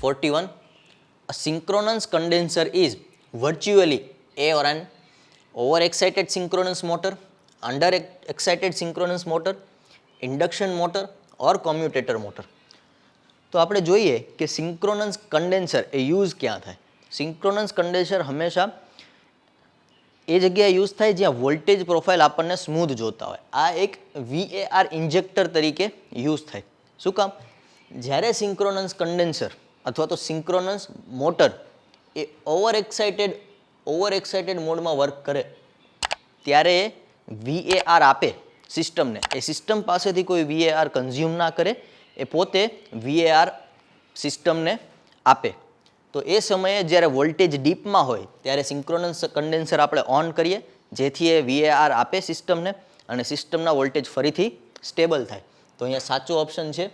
41. A synchronous condenser is virtually a or an over-excited synchronous motor, under-excited synchronous motor, induction motor or commutator motor. તો આપણે જોઈએ કે synchronous condenser એ use ક્યાં થાય. Synchronous condenser હંમેશા એ જગ્યાએ યુઝ થાય જ્યાં વોલ્ટેજ પ્રોફાઇલ આપણને સ્મૂધ જોતા હોય. આ એક VAR ઇન્જેક્ટર તરીકે યુઝ થાય. શું કામ? જ્યારે સિંક્રોનસ કન્ડેન્સર અથવા તો સિંક્રોનસ મોટર એ ઓવર એક્સાઇટેડ મોડમાં વર્ક કરે ત્યારે એ VAR આપે સિસ્ટમને. એ સિસ્ટમ પાસેથી કોઈ VAR કન્ઝ્યુમ ના કરે, એ પોતે VAR સિસ્ટમને આપે. તો એ સમયે જ્યારે વોલ્ટેજ ડીપમાં હોય ત્યારે સિંક્રોનસ કન્ડેન્સર આપણે ઓન કરીએ જેથી એ VAR આપે સિસ્ટમને અને સિસ્ટમના વોલ્ટેજ ફરીથી સ્ટેબલ થાય. તો અહીંયા સાચો ઓપ્શન છે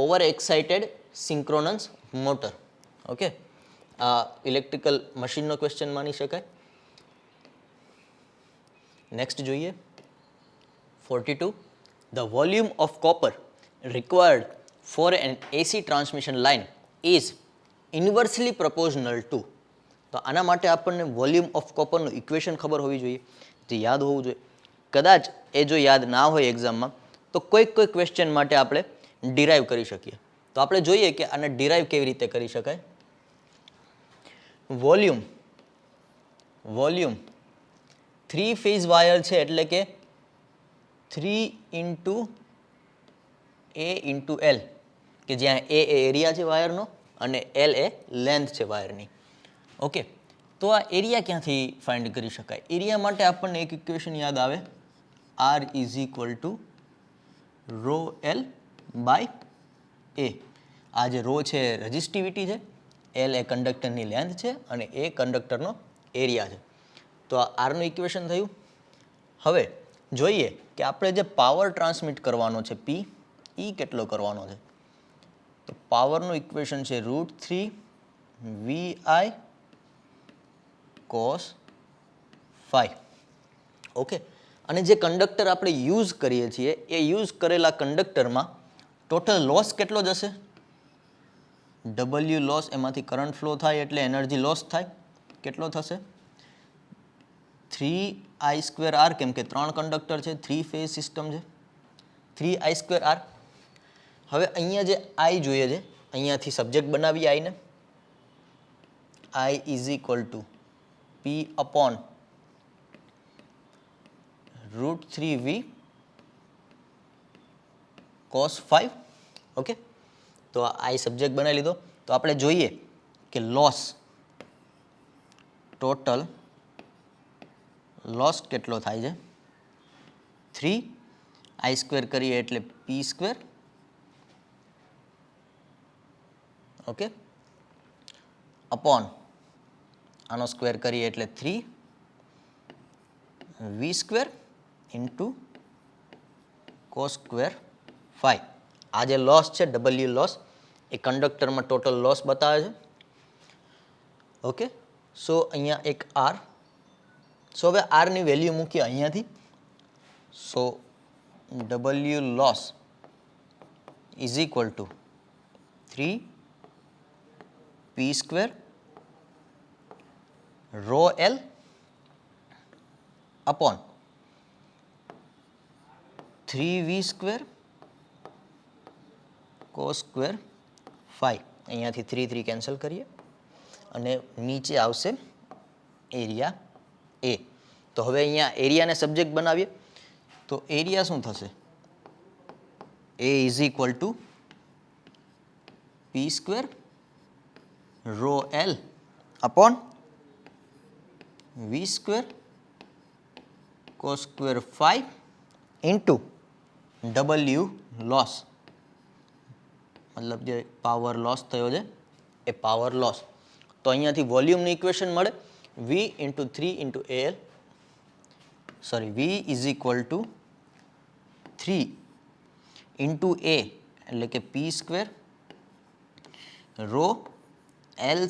over excited synchronous motor. Okay, આ ઇલેક્ટ્રિકલ મશીનનો ક્વેશ્ચન માની શકાય. નેક્સ્ટ જોઈએ 42. The volume of copper required for an AC transmission line is inversely proportional to. તો આના માટે આપણને વોલ્યુમ ઓફ કોપરનું ઇક્વેશન ખબર હોવી જોઈએ, જે યાદ હોવું જોઈએ. કદાચ એ જો યાદ ના હોય એક્ઝામમાં તો કોઈ ક્વેશ્ચન માટે આપણે ડિરાઈવ કરી શકીએ. તો આપણે જોઈએ કે આને ડિરાઈવ કેવી રીતે કરી શકાય. વોલ્યુમ 3 ફેઝ વાયર છે એટલે કે 3 ઇન્ટુ A ઇન્ટુ L, કે જ્યાં A એ એરિયા છે વાયરનો અને L એ લેન્થ છે વાયરની. ઓકે, તો આ એરિયા ક્યાંથી ફાઇન્ડ કરી શકાય? એરિયા માટે આપણને એક ઇક્વેશન યાદ આવે, R is equal to rho L by A. આ જે રો છે રેઝિસ્ટિવિટી છે, એલ એ કંડક્ટરની લેન્થ છે અને એ કંડક્ટરનો એરિયા છે. તો આ આરનું ઇક્વેશન થયું. હવે જોઈએ કે આપણે જે પાવર ટ્રાન્સમિટ કરવાનો છે P, એ કેટલો કરવાનો છે. તો પાવરનું ઇક્વેશન છે √3 VI cos phi. ઓકે, અને જે કંડક્ટર આપણે યુઝ કરીએ છીએ એ યુઝ કરેલા કંડક્ટરમાં ટોટલ લોસ કેટલો જશે? W લોસ, એમાંથી કરંટ ફ્લો થાય એટલે એનર્જી લોસ થાય. કેટલો થશે? 3I²R, કેમ કે 3 કંડક્ટર છે, 3 ફેઝ સિસ્ટમ છે, 3I²R. હવે અહીંયા જે I જોઈએ છે, અહીંયાથી સબ્જેક્ટ બનાવીએ આઈને. I is equal to P upon √3V cos 5. Okay, તો આ I સબ્જેક્ટ બનાવી લીધો. તો આપણે જોઈએ કે લોસ, ટોટલ લોસ કેટલો થાય છે? 3I² કરીએ એટલે P². ઓકે, અપોન આનો સ્ક્વેર કરીએ એટલે 3V² ઇન્ટુ cos સ્ક્વેર 5. આ જે લોસ છે W લોસ એ કંડક્ટરમાં ટોટલ લોસ બતાવે છે. ઓકે, સો અહીંયા એક R. સો હવે આરની વેલ્યુ મૂકીએ અહીંયાથી. So W loss is equal to 3P² rho L upon 3V² cos square 5. અહીંયાથી 3 કેન્સલ કરીએ અને નીચે આવશે એરિયા A. તો હવે અહીંયા એરિયાને સબ્જેક્ટ બનાવીએ તો એરિયા શું થશે? A is equal to P² rho L upon V² cos square 5 into W loss, મતલબ જે પાવર લોસ થયો છે એ પાવર લોસ. તો અહીંયાથી વોલ્યુમની ઇક્વેશન મળે V into 3 into AL, sorry V is equal two 3 into A એટલે કે P² રો L²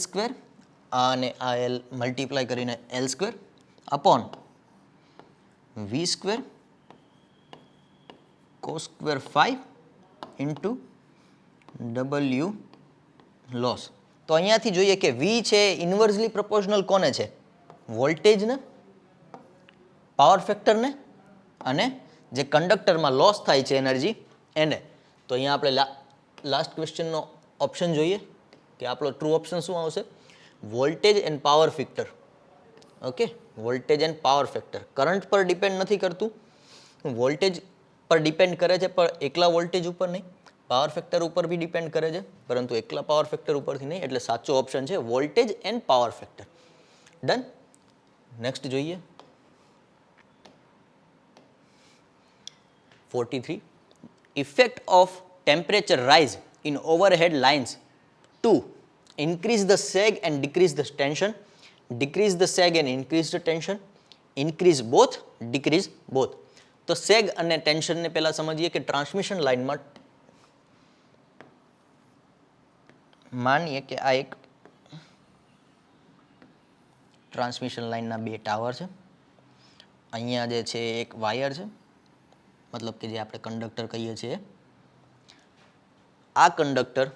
અને આ L મલ્ટીપ્લાય કરીને L² upon V² cos square 5 into W loss. તો અહીંયાથી જોઈએ કે વી છે ઇન્વર્સલી પ્રોપોર્શનલ કોને છે? વોલ્ટેજને, પાવર ફેક્ટરને અને જે કંડક્ટરમાં લોસ થાય છે એનર્જી એને. તો અહીંયા આપણે લાસ્ટ ક્વેશ્ચનનો ઓપ્શન જોઈએ કે આપણો ટ્રુ ઓપ્શન શું આવશે? Voltage and power factor. Okay, voltage and power factor. Current પર ડિપેન્ડ નથી કરતું, વોલ્ટેજ પર ડિપેન્ડ કરે છે, પણ એકલા વોલ્ટેજ ઉપર નહીં. પાવર ફેક્ટર ઉપર બી ડિપેન્ડ કરે છે, પરંતુ એકલા પાવર ફેક્ટર ઉપરથી નહીં. એટલે સાચો ઓપ્શન છે voltage and power factor. Done. Next જોઈએ 43. Effect of temperature rise in overhead lines to increase the sag and decrease the tension, decrease the sag and increase the tension, increase both, decrease both. તો sag અને ટેન્શનને પહેલા સમજીએ કે transmission લાઇનમાં માનીએ કે આ એક ટ્રાન્સમિશન લાઇનના બે ટાવર છે. અહીંયા જે છે એક વાયર છે, મતલબ કે જે આપણે કંડક્ટર કહીએ છીએ. આ કંડક્ટર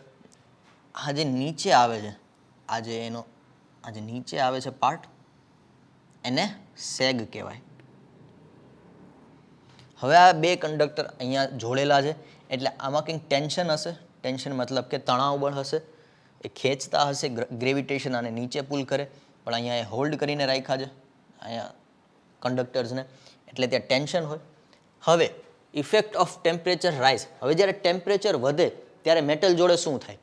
આ જે નીચે આવે છે, આ જે નીચે આવે છે પાર્ટ, એને સેગ કહેવાય. હવે આ બે કંડક્ટર અહીંયા જોડેલા છે, એટલે આમાં કંઈક ટેન્શન હશે. ટેન્શન મતલબ કે તણાવ બળ હશે, એ ખેંચતા હશે, ગ્રેવિટેશન આને નીચે પુલ કરે, પણ અહીંયા એ હોલ્ડ કરીને રાખ્યા છે અહીંયા કંડક્ટર્સને, એટલે ત્યાં ટેન્શન હોય. હવે ઇફેક્ટ ઓફ ટેમ્પરેચર રાઇઝ. હવે જ્યારે ટેમ્પરેચર વધે ત્યારે મેટલ જોડે શું થાય?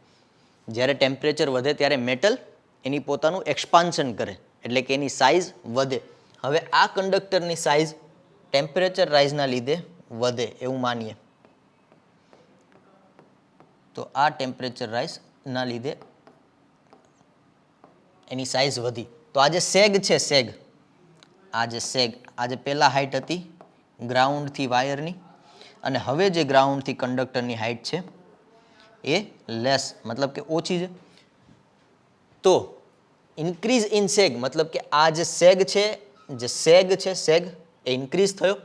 જ્યારે ટેમ્પરેચર વધે ત્યારે મેટલ એની પોતાનું એક્સપાન્શન કરે, એટલે કે એની સાઇઝ વધે. હવે આ કંડક્ટરની સાઇઝ ટેમ્પરેચર રાઇઝના લીધે વધે એવું માનીએ, તો આ ટેમ્પરેચર રાઇઝના લીધે એની સાઇઝ વધી. તો આ જે સેગ છે, આ જે પહેલા હાઇટ હતી ગ્રાઉન્ડથી વાયરની, અને હવે જે ગ્રાઉન્ડથી કંડક્ટરની હાઇટ છે એ લેસ, મતલબ કે ઓછી છે. તો ઇન્ક્રીઝ ઇન સેગ મતલબ કે આ જે સેગ છે એ ઇન્ક્રીઝ થયો,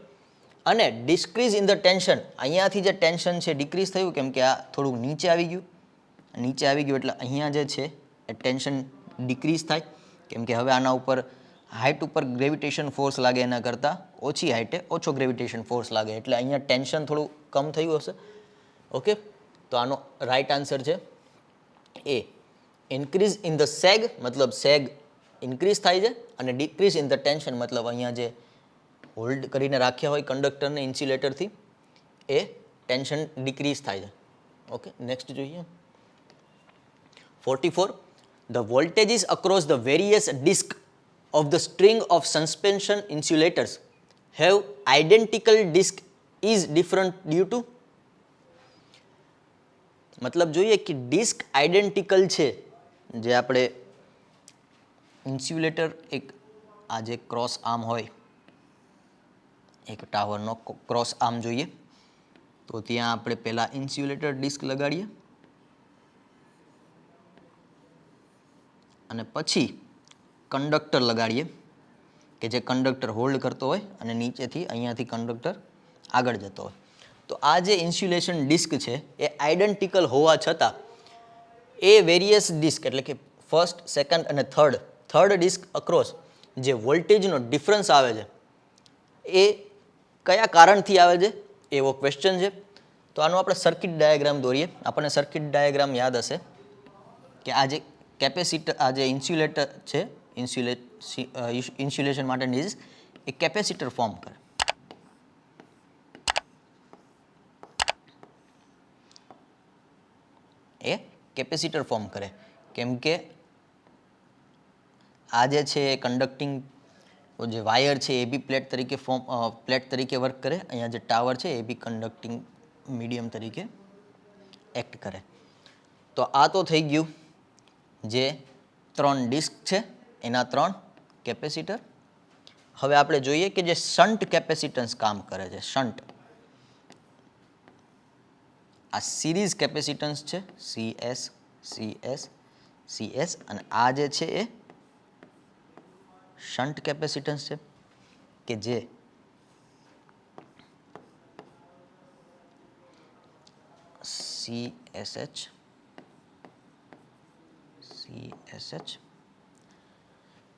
અને ડિક્રીઝ ઇન ધ ટેન્શન, અહીંયાથી જે ટેન્શન છે ડિક્રીઝ થયું, કેમ કે આ થોડુંક નીચે આવી ગયું એટલે અહીંયા જે છે એ ટેન્શન ડિક્રીઝ થાય, કેમ કે હવે આના ઉપર હાઇટ ઉપર ગ્રેવિટેશન ફોર્સ લાગે એના કરતાં ઓછી હાઇટે ઓછો ગ્રેવિટેશન ફોર્સ લાગે, એટલે અહીંયા ટેન્શન થોડું કમ થયું હશે. ઓકે, તો આનો રાઈટ આન્સર છે એ. ઇન્ક્રીઝ ઇન ધ સેગ મતલબ સેગ ઇન્ક્રીઝ થાય છે, અને ડિક્રીઝ ઇન ધ ટેન્શન મતલબ અહીંયા જે હોલ્ડ કરીને રાખ્યા હોય કંડક્ટરને ઇન્સ્યુલેટરથી એ ટેન્શન ડિક્રીઝ થાય છે. ઓકે, નેક્સ્ટ જોઈએ 44. The voltages across the various discs of the string of suspension insulators have identical disk is different due to. મતલબ જોઈએ કે ડિસ્ક આઈડેન્ટિકલ છે, જે આપણે ઇન્સ્યુલેટર એક આ જે ક્રોસ આર્મ હોય, એક ટાવરનો ક્રોસ આર્મ જોઈએ, તો ત્યાં આપણે પહેલા ઇન્સ્યુલેટર ડિસ્ક લગાડીએ અને પછી કંડક્ટર લગાડીએ કે જે કંડક્ટર હોલ્ડ કરતો હોય, અને નીચેથી અહીંયાથી કંડક્ટર આગળ જતો હોય. તો આ જે ઇન્સ્યુલેશન ડિસ્ક છે એ આઈડેન્ટિકલ હોવા છતાં એ વેરિયસ ડિસ્ક એટલે કે ફર્સ્ટ, સેકન્ડ અને થર્ડ ડિસ્ક અક્રોસ જે વોલ્ટેજનો ડિફરન્સ આવે છે એ કયા કારણથી આવે છે એવો ક્વેશ્ચન છે. તો આનો આપણે સર્કિટ ડાયાગ્રામ દોરીએ. આપણને સર્કિટ ડાયાગ્રામ યાદ હશે કે આ જે કેપેસિટર, આ જે ઇન્સ્યુલેટર છે, ઇન્સ્યુલેશન માટેની ડિસ્ક એ કેપેસિટર ફોર્મ કરે. એ કેપેસિટર ફોર્મ કરે, કેમ કે આ જે છે કન્ડક્ટિંગ જે વાયર છે એ બી પ્લેટ તરીકે વર્ક કરે, અહીંયા જે ટાવર છે એ બી કન્ડક્ટિંગ મીડિયમ તરીકે એક્ટ કરે. તો આ તો થઈ ગયું જે 3 ડિસ્ક છે એના 3 કેપેસિટર. હવે આપણે જોઈએ કે જે શન્ટ કેપેસિટન્સ કામ કરે છે, શન્ટ આ સિરીઝ કેપેસિટન્સ છે, CS, અને આ જે છે એ શન્ટ કેપેસિટન્સ છે કે જે CSH CSH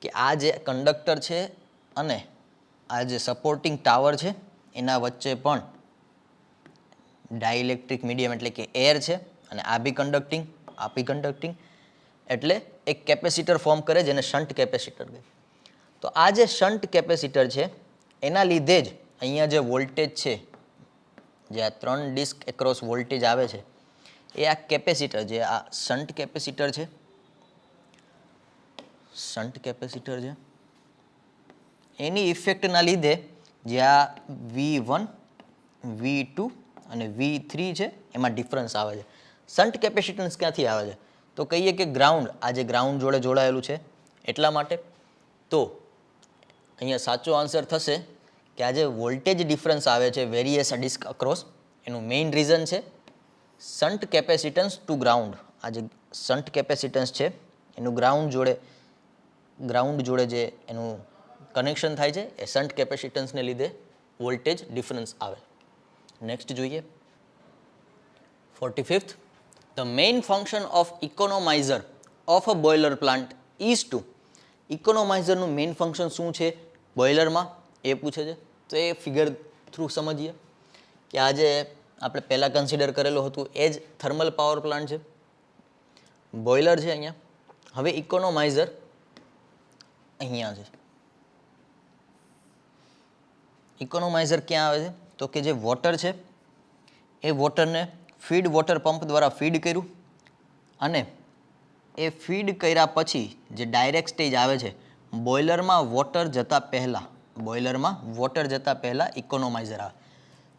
કે આ જે કંડક્ટર છે અને આ જે સપોર્ટિંગ ટાવર છે એના વચ્ચે પણ ડાઇલેક્ટ્રિક મીડિયમ એટલે કે એર છે અને આ બી કંડક્ટિંગ એટલે એક કેપેસિટર ફોર્મ કરે જેને શન્ટ કેપેસિટર કહે. તો આ જે શન્ટ કેપેસિટર છે એના લીધે જ અહીંયા જે વોલ્ટેજ છે, જે આ 3 ડિસ્ક એક્રોસ વોલ્ટેજ આવે છે એ આ કેપેસિટર, જે આ શન્ટ કેપેસિટર છે એની ઇફેક્ટના લીધે જે આ V1, V2 અને V3 છે એમાં ડિફરન્સ આવે છે. શન્ટ કેપેસિટન્સ ક્યાંથી આવે છે? તો કહીએ કે ગ્રાઉન્ડ, આ જે ગ્રાઉન્ડ જોડે જોડાયેલું છે એટલા માટે. તો અહીંયા સાચો આન્સર થશે કે આ જે વોલ્ટેજ ડિફરન્સ આવે છે વેરિયસ ડિસ્ક અક્રોસ, એનું મેઇન રીઝન છે શન્ટ કેપેસિટન્સ ટુ ગ્રાઉન્ડ. આ જે શન્ટ કેપેસિટન્સ છે એનું ગ્રાઉન્ડ જોડે જે એનું કનેક્શન થાય છે એ શન્ટ કેપેસિટન્સને લીધે વોલ્ટેજ ડિફરન્સ આવે. નેક્સ્ટ જોઈએ 45th. The main function of economizer of a boiler plant is to. ઇકોનોમાઇઝરનું મેઇન ફંક્શન શું છે બોઇલરમાં એ પૂછે છે. તો એ ફિગર થ્રુ સમજીએ કે આ જે આપણે પહેલાં કન્સિડર કરેલું હતું એ જ થર્મલ પાવર પ્લાન્ટ છે, બોઇલર છે અહીંયા. હવે ઇકોનોમાઇઝર અહીંયા છે. ઇકોનોમાઇઝર ક્યાં આવે છે? તો કે જે વોટર છે એ વોટરને ફીડ વોટર પંપ દ્વારા ફીડ કર્યું અને એ ફીડ કર્યા પછી જે ડાયરેક્ટ સ્ટેજ આવે છે બોઇલરમાં વોટર જતાં પહેલાં ઇકોનોમાઇઝર આવે.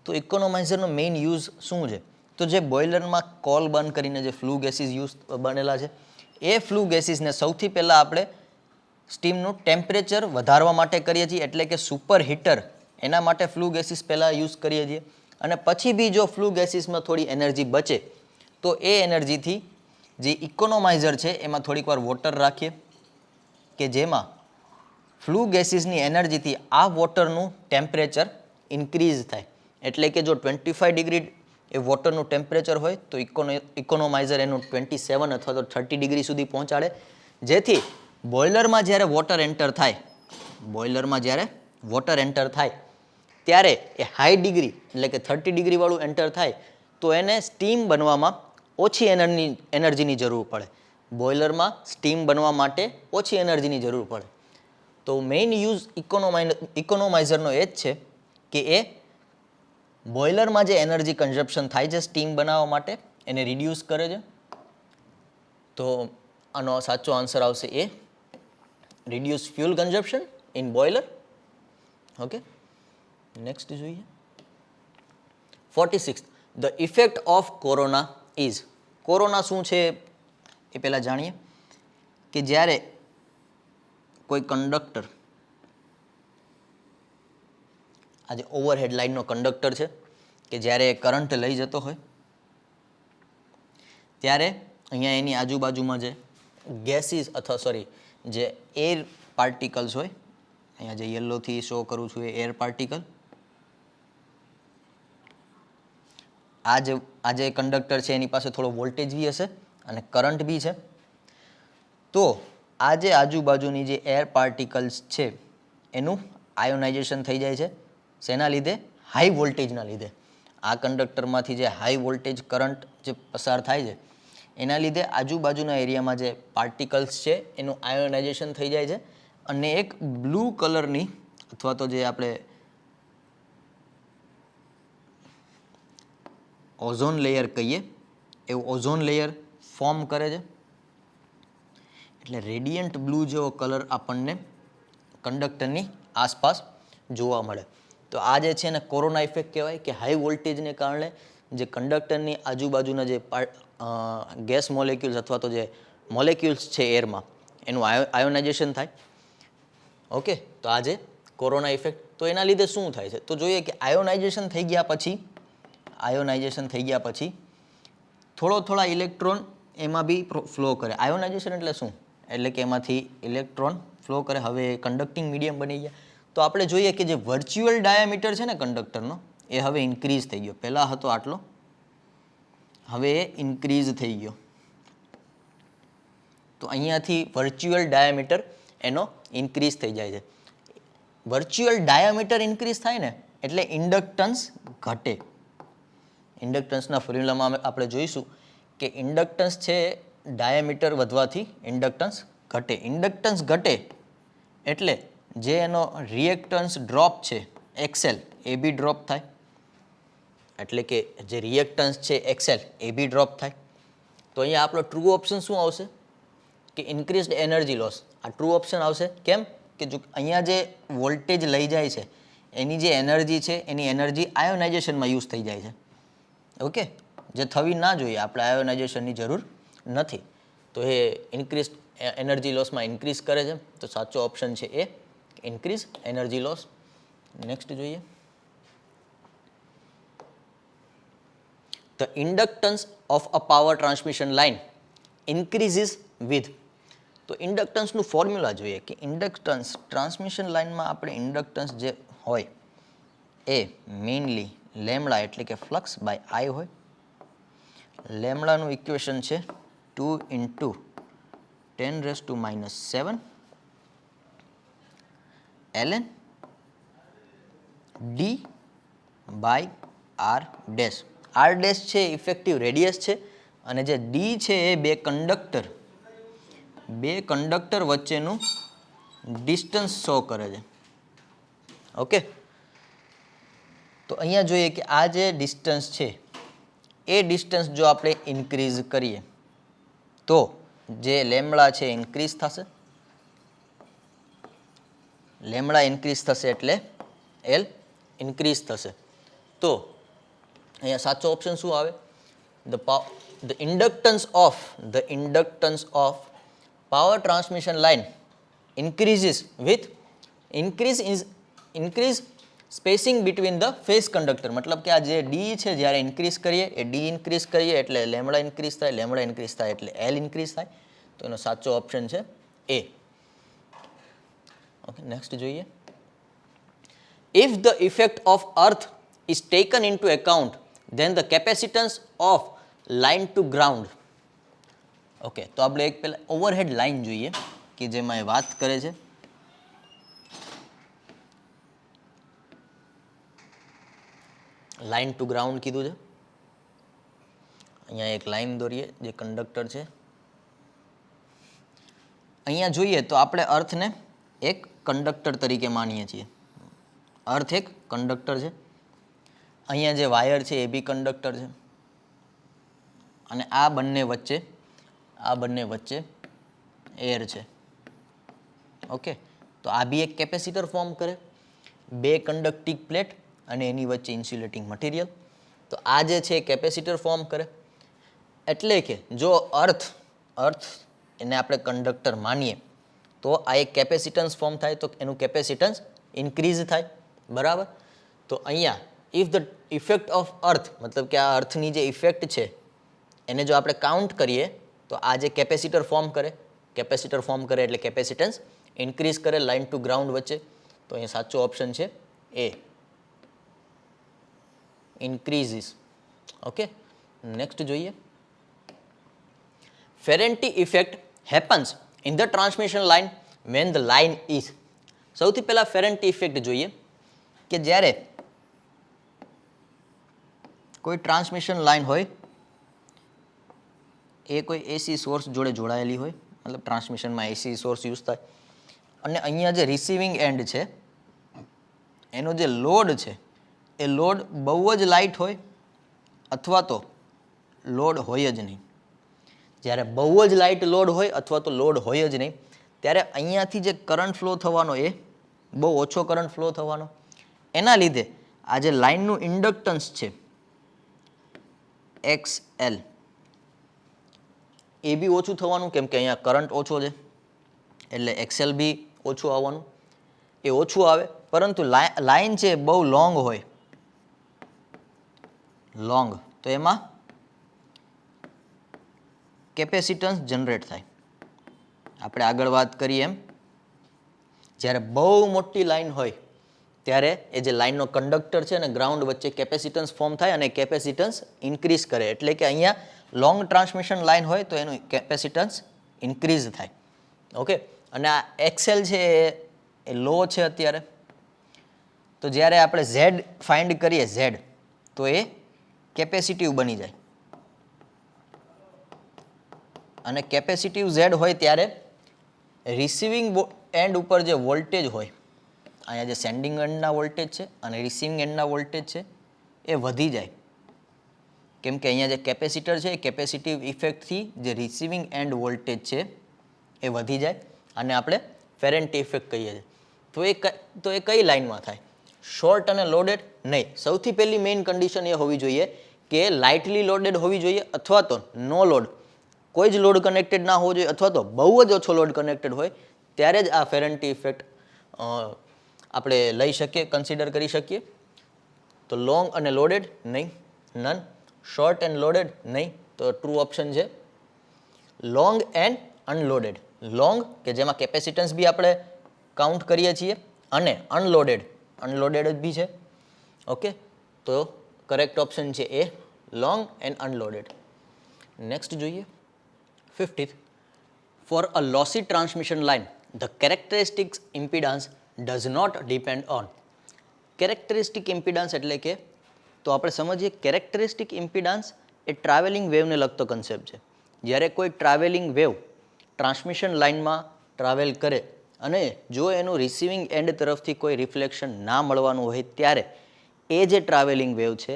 તો ઇકોનોમાઇઝરનો મેઇન યુઝ શું છે? તો જે બોઇલરમાં કોલ બંધ કરીને જે ફ્લુ ગેસીસ યુઝ બનેલા છે એ ફ્લુ ગેસીસને સૌથી પહેલાં આપણે સ્ટીમનું ટેમ્પરેચર વધારવા માટે કરીએ છીએ, એટલે કે સુપર હીટર, એના માટે ફ્લુ ગેસીસ પહેલાં યુઝ કરીએ છીએ. અને પછી બી જો ફ્લુ ગેસીસમાં થોડી એનર્જી બચે તો એ એનર્જીથી જે ઇકોનોમાઇઝર છે એમાં થોડીક વાર વોટર રાખીએ કે જેમાં ફ્લુ ગેસીસની એનર્જીથી આ વોટરનું ટેમ્પરેચર ઇન્ક્રીઝ થાય. એટલે કે જો 25 ડિગ્રી એ વોટરનું ટેમ્પરેચર હોય તો ઇકોનોમાઇઝર એનું 27 અથવા તો 30 ડિગ્રી સુધી પહોંચાડે, જેથી બોઇલરમાં જ્યારે વોટર એન્ટર થાય ત્યારે એ હાઈ ડિગ્રી એટલે કે 30 ડિગ્રીવાળું એન્ટર થાય તો એને સ્ટીમ બનવામાં ઓછી એનર્જીની જરૂર પડે. બોઇલરમાં સ્ટીમ બનવા માટે ઓછી એનર્જીની જરૂર પડે. તો મેઇન યુઝ ઇકોનોમાઇઝરનો એ જ છે કે એ બોઇલરમાં જે એનર્જી કન્ઝપ્શન થાય છે સ્ટીમ બનાવવા માટે એને રિડ્યુસ કરે છે. તો આનો સાચો આન્સર આવશે એ, reduce fuel consumption in boiler. Okay, next જોઈએ 46th. The effect of corona is. Corona શું છે એ પહેલાં જાણીએ કે જ્યારે કોઈ કંડક્ટર, આ જે ઓવરહેડ લાઇનનો કંડક્ટર છે કે જ્યારે કરંટ લઈ જતો હોય ત્યારે અહીંયા એની આજુબાજુમાં જે ગેસીસ જે એર પાર્ટિકલ્સ હોય, અહીંયા જે યલોથી શો કરું છું એ એર પાર્ટિકલ, આ જે કંડક્ટર છે એની પાસે થોડો વોલ્ટેજ બી હશે અને કરંટ બી છે. તો આ જે આજુબાજુની જે એર પાર્ટિકલ્સ છે એનું આયોનાઇઝેશન થઈ જાય છે. શેના લીધે? હાઈ વોલ્ટેજના લીધે. આ કંડક્ટરમાંથી જે હાઈ વોલ્ટેજ કરંટ જે પસાર થાય છે એના લીધે આજુબાજુના એરિયામાં જે પાર્ટિકલ્સ છે એનું આયોનાઇઝેશન થઈ જાય છે અને એક બ્લુ કલરની અથવા તો જે આપણે ઓઝોન લેયર કહીએ એવું ઓઝોન લેયર ફોર્મ કરે છે. એટલે રેડિયન્ટ બ્લુ જેવો કલર આપણને કંડક્ટરની આસપાસ જોવા મળે. તો આ જે છે ને કોરોના ઇફેક્ટ કહેવાય કે હાઈ વોલ્ટેજને કારણે જે કંડક્ટરની આજુબાજુના જે ગેસ મોલેક્યુલ્સ અથવા તો જે મોલેક્યુલ્સ છે એરમાં એનું આયોનાઇઝેશન થાય. ઓકે, તો આ જે કોરોના ઇફેક્ટ, તો એના લીધે શું થાય છે? તો જોઈએ કે આયોનાઇઝેશન થઈ ગયા પછી થોડા ઇલેક્ટ્રોન એમાં બી ફ્લો કરે. આયોનાઇઝેશન એટલે શું? એટલે કે એમાંથી ઇલેક્ટ્રોન ફ્લો કરે. હવે કન્ડક્ટિંગ મીડિયમ બની ગયા. તો આપણે જોઈએ કે જે વર્ચ્યુઅલ ડાયામીટર છે ને કંડક્ટરનો એ હવે ઇન્ક્રીઝ થઈ ગયો. પહેલાં હતો આટલો, હવે એ ઇન્ક્રીઝ થઈ ગયો. તો અહીંયાથી વર્ચ્યુઅલ ડાયામીટર એનો ઇન્ક્રીઝ થઈ જાય છે. વર્ચ્યુઅલ ડાયામીટર ઇન્ક્રીઝ થાય ને એટલે ઇન્ડક્ટન્સ ઘટે. ઇન્ડક્ટન્સના ફોર્મ્યુલામાં આપણે જોઈશું કે ઇન્ડક્ટન્સ છે ડાયામીટર વધવાથી ઇન્ડક્ટન્સ ઘટે. ઇન્ડક્ટન્સ ઘટે એટલે જે એનો રિએક્ટન્સ ડ્રોપ છે એક્સએલ એ બી ડ્રોપ થાય. એટલે કે જે રિએક્ટન્સ છે એક્સએલ એ બી ડ્રોપ થાય. તો અહીંયા આપણો ટ્રુ ઓપ્શન શું આવશે કે ઇન્ક્રીઝડ એનર્જી લોસ. આ ટ્રુ ઓપ્શન આવશે. કેમ કે જો અહીંયા જે વોલ્ટેજ લઈ જાય છે એની જે એનર્જી છે એની એનર્જી આયોનાઇઝેશનમાં યુઝ થઈ જાય છે. ઓકે, જે થવી ના જોઈએ. આપણે આયોનાઇઝેશનની જરૂર નથી. તો એ ઇન્ક્રીઝ એનર્જી લોસમાં ઇન્ક્રીઝ કરે છે. તો સાચો ઓપ્શન છે એ, ઇન્ક્રીઝ એનર્જી લોસ. નેક્સ્ટ જોઈએ. The inductance of a power transmission line increases with. તો ઇન્ડક્ટન્સનું ફોર્મ્યુલા જોઈએ કે ઇન્ડક્ટન્સ ટ્રાન્સમિશન લાઇનમાં આપણે ઇન્ડક્ટન્સ જે હોય એ મેઇનલી લેમડા એટલે કે ફ્લક્સ બાય આઈ હોય. લેમડાનું ઇક્વેશન છે 2 × 10⁻⁷ ln d by R dash. R dash છે ઇફેક્ટિવ રેડિયસ છે અને જે ડી છે એ બે કંડક્ટર વચ્ચેનું ડિસ્ટન્સ શો કરે છે. ઓકે, તો અહીંયા જોઈએ કે આ જે ડિસ્ટન્સ છે એ ડિસ્ટન્સ જો આપણે ઇન્ક્રીઝ કરીએ તો જે લેમડા છે ઇન્ક્રીઝ થશે. લેમડા ઇન્ક્રીઝ થશે એટલે એલ ઇન્ક્રીઝ થશે. તો અહીંયા સાચો ઓપ્શન શું આવે? the inductance of power transmission line increases with increase spacing between the phase conductor. મતલબ કે આ જે ડી છે જ્યારે ઇન્ક્રીઝ કરીએ એ ડી ઇન્ક્રીઝ કરીએ એટલે લેમડા ઇન્ક્રીઝ થાય, લેમડા ઇન્ક્રીઝ થાય એટલે એલ ઇન્ક્રીઝ થાય. તો એનો સાચો ઓપ્શન છે એ. ઓકે, નેક્સ્ટ જોઈએ. If the effect of earth is taken into account, then the capacitance of line to ground. Okay, તો આપણે એક પહેલા ઓવરહેડ લાઇન જોઈએ કે જેમાં એ વાત કરે છે. લાઇન ટુ ગ્રાઉન્ડ કીધું છે. અહીંયા એક લાઇન દોરીએ જે કંડક્ટર છે. અહીંયા જોઈએ તો આપણે અર્થને એક કંડક્ટર તરીકે માનીએ છીએ. અર્થ એક કંડક્ટર છે. અહીંયા જે વાયર છે એ બી કંડક્ટર છે અને આ બંને વચ્ચે એર છે. ઓકે, તો આ બી એક કેપેસિટર ફોર્મ કરે. બે કન્ડક્ટિંગ પ્લેટ અને એની વચ્ચે ઇન્સ્યુલેટિંગ મટીરિયલ. તો આ જે છે કેપેસિટર ફોર્મ કરે. એટલે કે જો અર્થ એને આપણે કંડક્ટર માનીએ તો આ એક કેપેસિટન્સ ફોર્મ થાય તો એનું કેપેસિટન્સ ઇન્ક્રીઝ થાય. બરાબર. તો અહીંયા if the effect of earth મતલબ કે આ અર્થની જે ઇફેક્ટ છે એને જો આપણે કાઉન્ટ કરીએ તો આ જે કેપેસિટર ફોર્મ કરે એટલે કેપેસિટન્સ ઇન્ક્રીઝ કરે લાઇન ટુ ગ્રાઉન્ડ વચ્ચે. તો અહીંયા સાચો ઓપ્શન છે એ, ઇન્ક્રીઝિસ. ઓકે, નેક્સ્ટ જોઈએ. Ferranti effect happens in the transmission line when the line is. સૌથી પહેલા ફેરેન્ટી ઇફેક્ટ જોઈએ કે જ્યારે કોઈ ટ્રાન્સમિશન લાઇન હોય એ કોઈ એસી સોર્સ જોડે જોડાયેલી હોય, મતલબ ટ્રાન્સમિશનમાં એસી સોર્સ યુઝ થાય અને અહીંયા જે રિસીવિંગ એન્ડ છે એનો જે લોડ છે એ લોડ બહુ જ લાઇટ હોય અથવા તો લોડ હોય જ નહીં. જ્યારે બહુ જ લાઇટ લોડ હોય અથવા તો લોડ હોય જ નહીં ત્યારે અહીંયાથી જે કરંટ ફ્લો થવાનો એ બહુ ઓછો કરંટ ફ્લો થવાનો. એના લીધે આ જે લાઇનનું ઇન્ડક્ટન્સ છે XL એ બી ઓછું થવાનું કેમ કે અહીંયા કરંટ ઓછો છે એટલે XL બી ઓછું આવવાનું. એ ઓછું આવે પરંતુ લાઇન છે બહુ લોંગ હોય તો એમાં કેપેસિટન્સ જનરેટ થાય. આપણે આગળ વાત કરીએ એમ જ્યારે બહુ મોટી લાઇન હોય ત્યારે એ જે લાઇનનો કંડક્ટર છે અને ગ્રાઉન્ડ વચ્ચે કેપેસિટન્સ ફોર્મ થાય અને કેપેસિટન્સ ઇન્ક્રીઝ કરે. એટલે કે અહીંયા લોંગ ટ્રાન્સમિશન લાઇન હોય તો એનું કેપેસિટન્સ ઇન્ક્રીઝ થાય. ઓકે, અને આ એક્સેલ છે એ લો છે અત્યારે. તો જ્યારે આપણે ઝેડ ફાઇન્ડ કરીએ ઝેડ, તો એ કેપેસિટિવ બની જાય. અને કેપેસિટિવ ઝેડ હોય ત્યારે રિસીવિંગ એન્ડ ઉપર જે વોલ્ટેજ હોય, અહીંયા જે સેન્ડિંગ એન્ડના વોલ્ટેજ છે અને રિસીવિંગ એન્ડના વોલ્ટેજ છે એ વધી જાય. કેમ કે અહીંયા જે કેપેસિટર છે એ કેપેસિટિવ ઇફેક્ટથી જે રિસીવિંગ એન્ડ વોલ્ટેજ છે એ વધી જાય, અને આપણે ફેરેન્ટી ઇફેક્ટ કહીએ છીએ. તો એ કઈ લાઇનમાં થાય? શોર્ટ અને લોડેડ નહીં. સૌથી પહેલી મેઇન કન્ડિશન એ હોવી જોઈએ કે લાઇટલી લોડેડ હોવી જોઈએ, અથવા તો નો લોડ, કોઈ જ લોડ કનેક્ટેડ ના હોવો જોઈએ, અથવા તો બહુ જ ઓછો લોડ કનેક્ટેડ હોય, ત્યારે જ આ ફેરેન્ટી ઇફેક્ટ આપણે લઈ શકીએ, કન્સિડર કરી શકીએ. તો લોંગ અને લોડેડ નહીં, નન. શોર્ટ એન્ડ લોડેડ નહીં, તો ટ્રુ ઓપ્શન છે લોંગ એન્ડ અનલોડેડ. લોંગ કે જેમાં કેપેસિટન્સ બી આપણે કાઉન્ટ કરીએ છીએ, અને અનલોડેડ જ બી છે. ઓકે, તો કરેક્ટ ઓપ્શન છે એ લોંગ એન્ડ અનલોડેડ. નેક્સ્ટ જોઈએ 50th. For a lossy transmission line, the characteristic impedance does not depend on. Characteristic impedance એટલે કે, તો આપણે સમજીએ કેરેક્ટરિસ્ટિક ઇમ્પિડન્સ એ ટ્રાવેલિંગ વેવને લગતો કન્સેપ્ટ છે. જ્યારે કોઈ ટ્રાવેલિંગ વેવ ટ્રાન્સમિશન લાઇનમાં ટ્રાવેલ કરે અને જો એનું રિસીવિંગ એન્ડ તરફથી કોઈ રિફ્લેક્શન ના મળવાનું હોય, ત્યારે એ જે ટ્રાવેલિંગ વેવ છે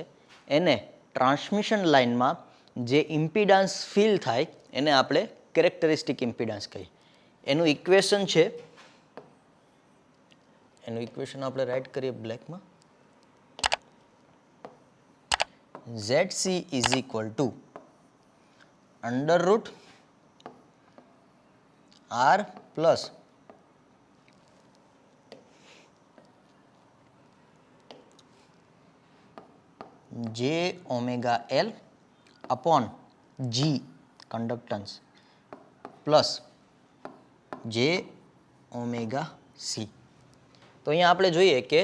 એને ટ્રાન્સમિશન લાઇનમાં જે ઇમ્પિડન્સ ફીલ થાય એને આપણે કેરેક્ટરિસ્ટિક ઇમ્પિડન્સ કહીએ. એનું ઇક્વેશન છે, એનું ઇક્વેશન આપણે રાઇટ કરીએ બ્લેકમાં. ZC is equal to under root R plus J omega L upon G conductance plus J omega C. તો અહીંયા આપણે જોઈએ કે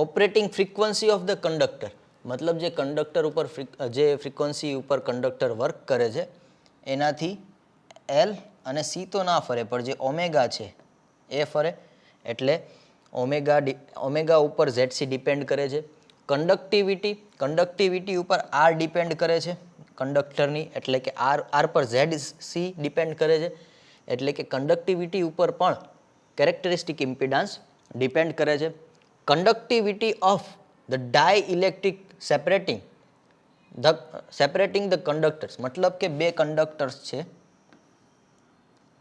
operating frequency of the conductor, મતલબ જે કંડક્ટર ઉપર જે ફ્રીક્વન્સી ઉપર કંડક્ટર વર્ક કરે છે એનાથી એલ અને સી તો ના ફરે, પણ જે ઓમેગા છે એ ફરે. એટલે ઓમેગા ઉપર ZC ડિપેન્ડ કરે છે. કન્ડક્ટિવિટી ઉપર આર ડિપેન્ડ કરે છે કંડક્ટરની, એટલે કે આર પર ZC ડિપેન્ડ કરે છે. એટલે કે કંડક્ટિવિટી ઉપર પણ કેરેક્ટરિસ્ટિક ઇમ્પિડન્સ ડિપેન્ડ કરે છે. Conductivity of the dielectric separating the conductors, મતલબ કે બે કંડક્ટર્સ છે,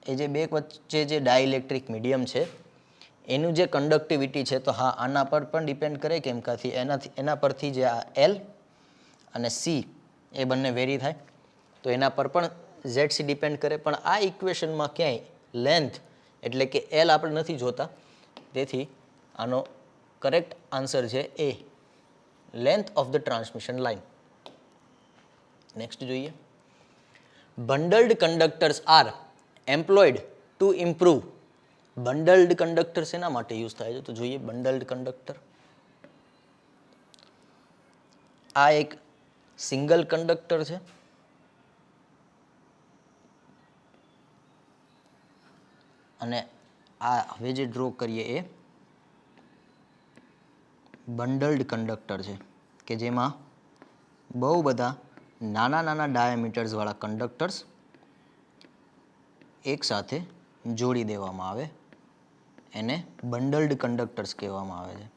એ જે બે વચ્ચે જે ડાઇલેક્ટ્રિક મીડિયમ છે એનું જે કંડક્ટિવિટી છે, તો હા આના પર પણ ડિપેન્ડ કરે. કેમ કે એના પરથી જે આ એલ અને સી એ બંને વેરી થાય, તો એના પર પણ ZC ડિપેન્ડ કરે. પણ આ ઇક્વેશનમાં ક્યાંય લેન્થ એટલે કે એલ આપણે નથી જોતા, તેથી આનો કરેક્ટ આન્સર છે A length of the transmission line. Next જોઈએ. Bundled conductors are employed to improve. Bundled conductor શેના માટે યુઝ થાય છે? તો જોઈએ બંડલ્ડ કંડક્ટર. આ એક સિંગલ કંડક્ટર છે, અને આ હવે જે ડ્રો કરીએ એ બંડલ્ડ કંડક્ટર છે, કે જેમાં બહુ બધા નાના ડાયામીટર્સ વાળા કંડક્ટર્સ એક સાથે જોડી દેવામાં આવે, એને બંડલ્ડ કંડક્ટર્સ કહેવામાં આવે છે.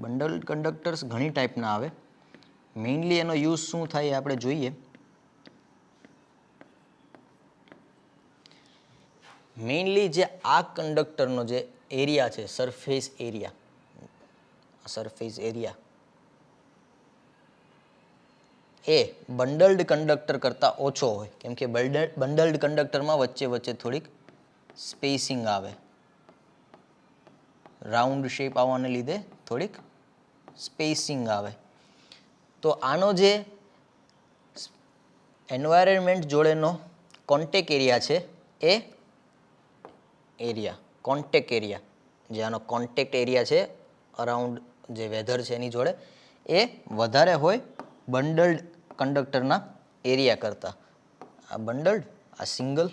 બંડલ્ડ કંડક્ટર્સ ઘણી ટાઈપના આવે. મેઇનલી એનો યુઝ શું થાય એ આપણે જોઈએ. મેઇનલી જે આ કંડક્ટરનો જે એરિયા છે, સરફેસ એરિયા એ બંડલ્ડ કંડક્ટર કરતાં ઓછો હોય. કેમ કે બંડલ્ડ કંડક્ટરમાં વચ્ચે થોડીક સ્પેસિંગ આવે, રાઉન્ડ શેપ આવવાને લીધે થોડીક સ્પેસિંગ આવે. તો આનો જે એન્વાયરમેન્ટ જોડેનો કોન્ટેક એરિયા છે એ કોન્ટેક એરિયા, જે આનો કોન્ટેક્ટ એરિયા છે અરાઉન્ડ જે વેધર છે એની જોડે, એ વધારે હોય બંડલ્ડ કંડક્ટરના એરિયા કરતાં. આ બંડલ્ડ, આ સિંગલ.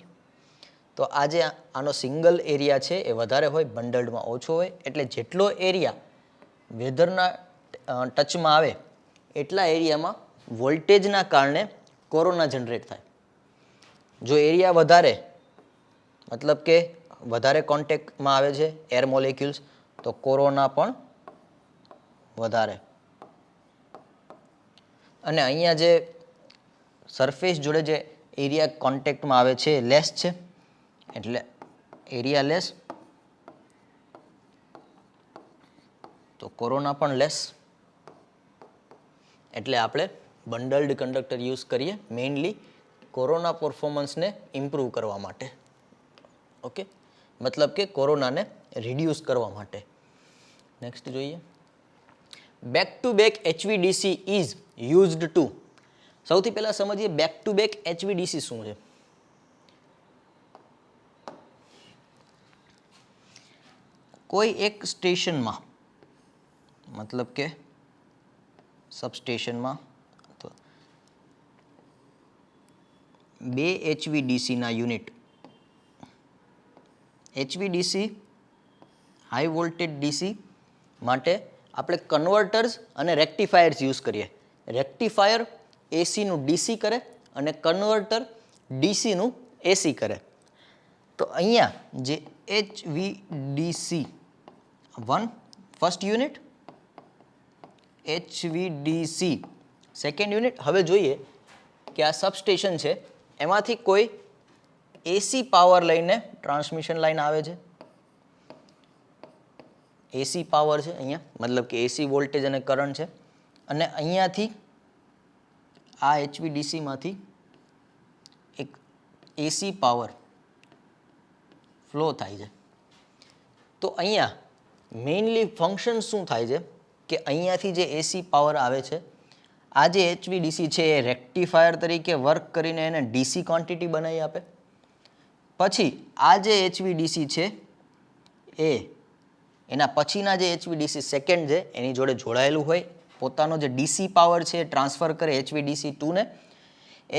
તો આ જે આનો સિંગલ એરિયા છે એ વધારે હોય, બંડલ્ડમાં ઓછો હોય. એટલે જેટલો એરિયા વેધરના ટચમાં આવે એટલા એરિયામાં વોલ્ટેજના કારણે કોરોના જનરેટ થાય. જો એરિયા વધારે મતલબ કે વધારે કોન્ટેક્ટમાં આવે છે એર મોલેક્યુલ્સ, તો કોરોના પણ વધારે. અને અહીંયા જે સરફેસ જોડે જે એરિયા કોન્ટેક્ટમાં આવે છે એ લેસ છે, એટલે એરિયા લેસ, તો કોરોના પણ લેસ. એટલે આપણે બંડલ્ડ કંડક્ટર યુઝ કરીએ મેઇનલી કોરોના પરફોર્મન્સને ઇમ્પ્રૂવ કરવા માટે. ઓકે, મતલબ કે કોરોનાને રિડ્યુસ કરવા માટે. નેક્સ્ટ જોઈએ, back to back HVDC is used to. સૌથી પહેલા સમજીએ બેક ટુ બેક HVDC શું છે. કોઈ એક સ્ટેશનમાં મતલબ કે સબસ્ટેશનમાં બે HVDCના unit, HVDC high voltage DC માટે આપણે કન્વર્ટર્સ અને રેક્ટિફાયર્સ યુઝ કરીએ. રેક્ટિફાયર એસીનું DC કરે અને કન્વર્ટર DCનું AC કરે. તો અહીંયા જે HVDC 1 first unit, HVDC second unit. હવે જોઈએ કે આ સબસ્ટેશન છે, એમાંથી કોઈ AC પાવર લઈને ટ્રાન્સમિશન લાઈન આવે છે. AC પાવર છે અહીંયા, મતલબ કે AC વોલ્ટેજ અને કરંટ છે. અને અહીંયાથી આ HVDCમાંથી એક AC પાવર ફ્લો થાય છે. તો અહીંયા મેઇનલી ફંક્શન શું થાય છે કે અહીંયાથી જે AC પાવર આવે છે, આ જે HVDC છે એ રેક્ટિફાયર તરીકે વર્ક કરીને એને DC ક્વોન્ટિટી બનાવી આપે. પછી આ જે HVDC છે એ એના પછીના જે HVDC સેકન્ડ છે એની જોડે જોડાયેલું હોય, પોતાનો જે DC પાવર છે એ ટ્રાન્સફર કરે HVDC2 ને.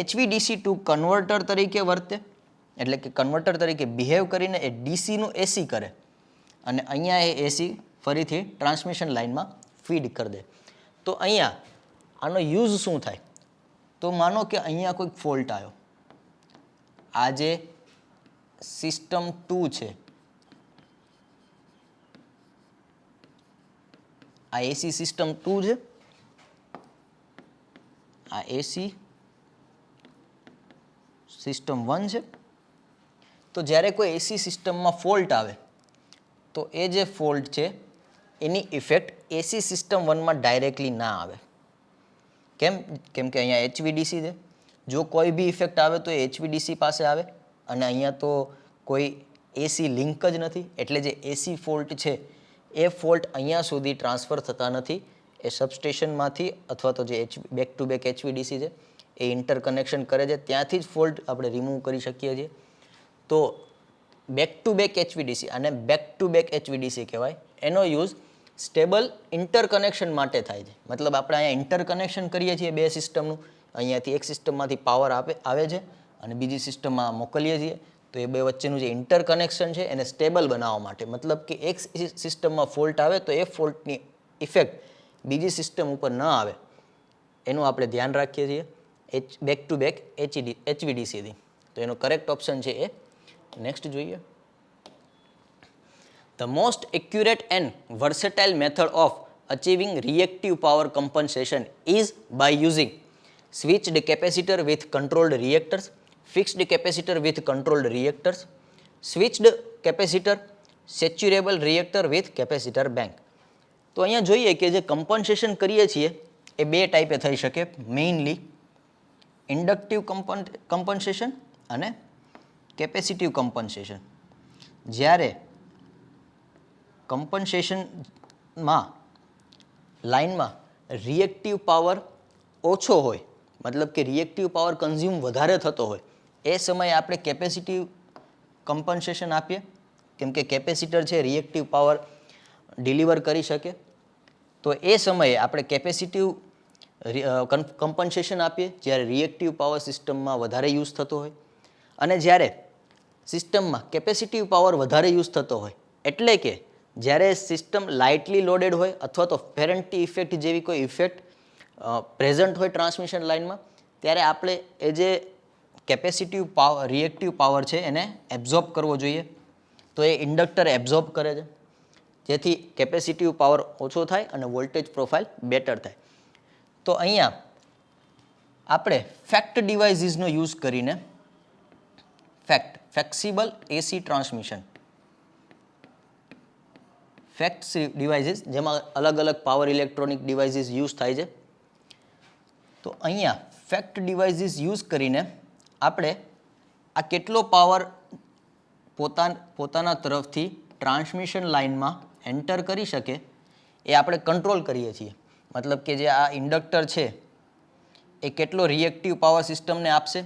HVDC2 કન્વર્ટર તરીકે વર્તે, એટલે કે કન્વર્ટર તરીકે બિહેવ કરીને એ DCનું AC કરે અને અહીંયા એ AC ફરીથી ટ્રાન્સમિશન લાઇનમાં ફીડ કરી દે. તો અહીંયા આનો યુઝ શું થાય, તો માનો કે અહીંયા કોઈક ફોલ્ટ આવ્યો, આ જે સિસ્ટમ 2 છે, આ AC સિસ્ટમ 2 છે, આ AC સિસ્ટમ 1 છે. તો જ્યારે કોઈ AC સિસ્ટમમાં ફોલ્ટ આવે તો એ જે ફોલ્ટ છે એની ઇફેક્ટ AC સિસ્ટમ 1માં ડાયરેક્ટલી ના આવે. કેમ કે અહીંયા HVDC છે, જો કોઈ બી ઇફેક્ટ આવે તો એ HVDC પાસે આવે અને અહીંયા તો કોઈ AC લિંક જ નથી. એટલે જે AC ફોલ્ટ છે એ ફોલ્ટ અહીંયા સુધી ટ્રાન્સફર થતા નથી. એ સબસ્ટેશનમાંથી અથવા તો જે બેક ટુ બેક HVDC છે એ ઇન્ટરકનેક્શન કરે છે, ત્યાંથી જ ફોલ્ટ આપણે રિમૂવ કરી શકીએ છીએ. તો બેક ટુ બેક HVDC અને બેક ટુ બેક HVDC કહેવાય. એનો યુઝ સ્ટેબલ ઇન્ટરકનેક્શન માટે થાય છે. મતલબ આપણે અહીંયા ઇન્ટરકનેક્શન કરીએ છીએ બે સિસ્ટમનું, અહીંયાથી એક સિસ્ટમમાંથી પાવર આવે છે અને બીજી સિસ્ટમમાં મોકલીએ છીએ. તો એ બે વચ્ચેનું જે ઇન્ટરકનેક્શન છે એને સ્ટેબલ બનાવવા માટે, મતલબ કે એક સિસ્ટમમાં ફોલ્ટ આવે તો એ ફોલ્ટની ઇફેક્ટ બીજી સિસ્ટમ ઉપર ન આવે એનું આપણે ધ્યાન રાખીએ છીએ બેક ટુ બેક HVDCથી. તો એનો કરેક્ટ ઓપ્શન છે એ. નેક્સ્ટ જોઈએ, The most accurate and versatile method of achieving reactive power compensation is by using switched capacitor with controlled reactors, fixed capacitor with controlled reactors, switched capacitor, saturable reactor with capacitor bank. તો અહીંયા જોઈએ કે જે compensation કરીએ છીએ એ બે ટાઈપે થઈ શકે, મેઇનલી ઇન્ડક્ટિવ કમ્પન્સેશન અને કેપેસિટિવ કમ્પન્સેશન. જ્યારે કમ્પન્સેશનમાં લાઇનમાં રિએક્ટિવ પાવર ઓછો હોય, મતલબ કે રિએક્ટિવ પાવર કન્ઝ્યુમ વધારે થતો હોય, એ સમયે આપણે કેપેસિટિવ કમ્પન્સેશન આપીએ, કેમ કે કેપેસિટર છે રિએક્ટિવ પાવર ડિલિવર કરી શકે. તો એ સમયે આપણે કેપેસિટિવ કમ્પન્સેશન આપીએ જ્યારે રિએક્ટિવ પાવર સિસ્ટમમાં વધારે યુઝ થતો હોય. અને જ્યારે સિસ્ટમમાં કેપેસિટિવ પાવર વધારે યુઝ થતો હોય, એટલે કે જ્યારે સિસ્ટમ લાઇટલી લોડેડ હોય અથવા તો ફેરન્ટી ઇફેક્ટ જેવી કોઈ ઇફેક્ટ પ્રેઝન્ટ હોય ટ્રાન્સમિશન લાઇનમાં, ત્યારે આપણે એ જે કેપેસિટિવ પાવર રિએક્ટિવ પાવર છે એને એબ્ઝોર્બ કરવો જોઈએ. તો એ ઇન્ડક્ટર એબ્ઝોર્બ કરે છે, જેથી કેપેસિટિવ પાવર ઓછો થાય અને વોલ્ટેજ પ્રોફાઇલ બેટર થાય. તો અહીંયા આપણે ફેક્ટ ડિવાઇસીસનો યુઝ કરીને ફ્લેક્સિબલ એસી ટ્રાન્સમિશન, ફેક્ટ ડિવાઇસીસ જેમાં અલગ અલગ પાવર ઇલેક્ટ્રોનિક ડિવાઇસીસ યુઝ થાય છે. તો અહીંયા ફેક્ટ ડિવાઇસીસ યુઝ કરીને આપણે આ કેટલો પાવર પોતાના તરફથી ટ્રાન્સમિશન લાઇનમાં એન્ટર કરી શકે એ આપણે કંટ્રોલ કરીએ છીએ. મતલબ કે જે આ ઇન્ડક્ટર છે એ કેટલો રિએક્ટિવ પાવર સિસ્ટમને આપશે,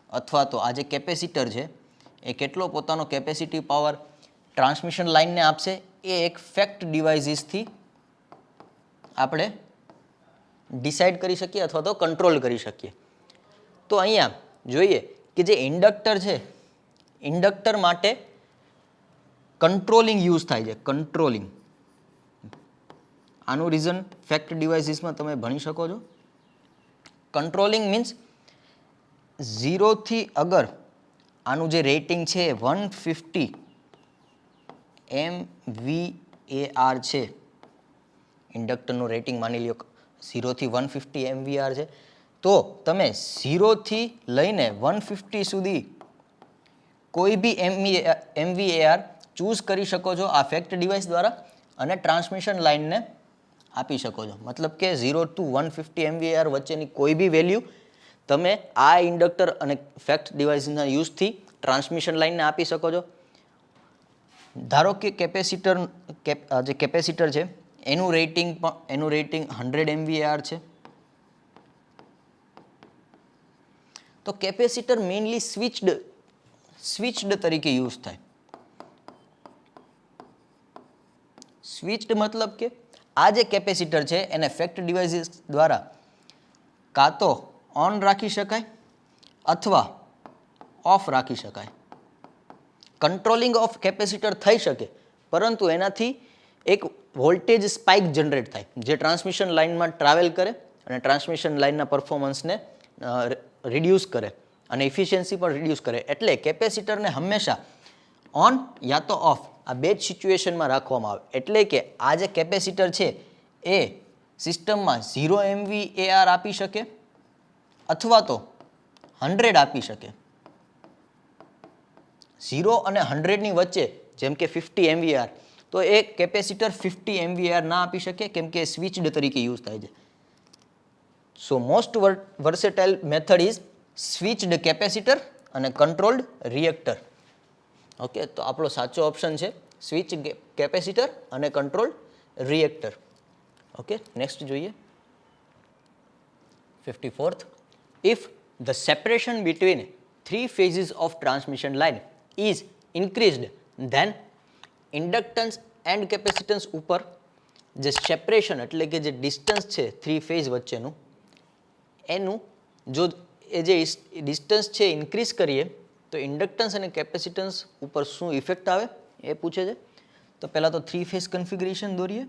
અથવા તો આ જે કેપેસિટર છે એ કેટલો પોતાનો કેપેસિટિવ પાવર ટ્રાન્સમિશન લાઇનને આપશે, એ એક ફેક્ટ ડિવાઇસીસથી આપણે ડિસાઇડ કરી શકીએ અથવા તો કંટ્રોલ કરી શકીએ. તો અહીંયા જોઈએ કે જે ઇન્ડક્ટર છે, ઇન્ડક્ટર માટે કંટ્રોલિંગ યુઝ થાય છે. કંટ્રોલિંગ, આનું રીઝન ફેક્ટ ડિવાઇસીસમાં તમે ભણી શકો છો. કંટ્રોલિંગ મીન્સ 0 થી અગર આનું જે રેટિંગ છે 150 MVAR છે, ઇન્ડક્ટરનું રેટિંગ માની લ્યો 0 થી 150 MVAR છે, તો તમે 0 થી લઈને 150 સુધી કોઈ બી MVAR ચૂઝ કરી શકો છો આ ફેક્ટ ડિવાઇસ દ્વારા અને ટ્રાન્સમિશન લાઇનને આપી શકો છો. મતલબ કે 0 to 150 MVAR વચ્ચેની કોઈ બી વેલ્યુ તમે આ ઇન્ડક્ટર અને ફેક્ટ ડિવાઇસના યુઝથી ટ્રાન્સમિશન લાઇનને આપી શકો છો. ધારો કે જે કેપેસિટર છે એનું રેટિંગ 100 MVAR છે. તો કેપેસિટર મેઇનલી સ્વિચ્ડ તરીકે યુઝ થાય. સ્વિચ્ડ મતલબ કે આ જે કેપેસિટર છે એને ફેક્ટ ડિવાઇસીસ દ્વારા કાં તો ઓન રાખી શકાય અથવા ઓફ રાખી શકાય. કંટ્રોલિંગ ઓફ કેપેસિટર થઈ શકે, પરંતુ એનાથી એક વોલ્ટેજ સ્પાઇક જનરેટ થાય જે ટ્રાન્સમિશન લાઇનમાં ટ્રાવેલ કરે અને ટ્રાન્સમિશન લાઇનના પરફોર્મન્સને રિડ્યુસ કરે અને ઇફિશિયન્સી પણ રિડ્યુસ કરે. એટલે કેપેસિટરને હંમેશા ઓન યા તો ઓફ આ બે જ સિચ્યુએશનમાં રાખવામાં આવે. એટલે કે આ જે કેપેસિટર છે એ સિસ્ટમમાં 0 MVAR આપી શકે અથવા તો 100 આપી શકે. 0 અને 100ની વચ્ચે જેમ કે 50 MVAR, તો એ કેપેસિટર 50 MVAR ના આપી શકે કેમ કે સ્વિચ્ડ તરીકે યુઝ થાય છે. સો most versatile method is switched capacitor અને કંટ્રોલ્ડ રિએક્ટર. ઓકે, તો આપણો સાચો ઓપ્શન છે સ્વિચ કેપેસિટર અને કંટ્રોલ્ડ રિએક્ટર. ઓકે, નેક્સ્ટ જોઈએ 54th. If the separation between three phases of transmission line is increased, then inductance and capacitance ઉપર જે separation એટલે કે જે ડિસ્ટન્સ છે થ્રી ફેઝ વચ્ચેનું, એનું જો એ જે ડિસ્ટન્સ છે ઇન્ક્રીઝ કરીએ તો ઇન્ડક્ટન્સ અને કેપેસિટન્સ ઉપર શું ઇફેક્ટ આવે એ પૂછે છે. તો પહેલાં તો થ્રી ફેઝ કન્ફિગ્યુરેશન દોરીએ.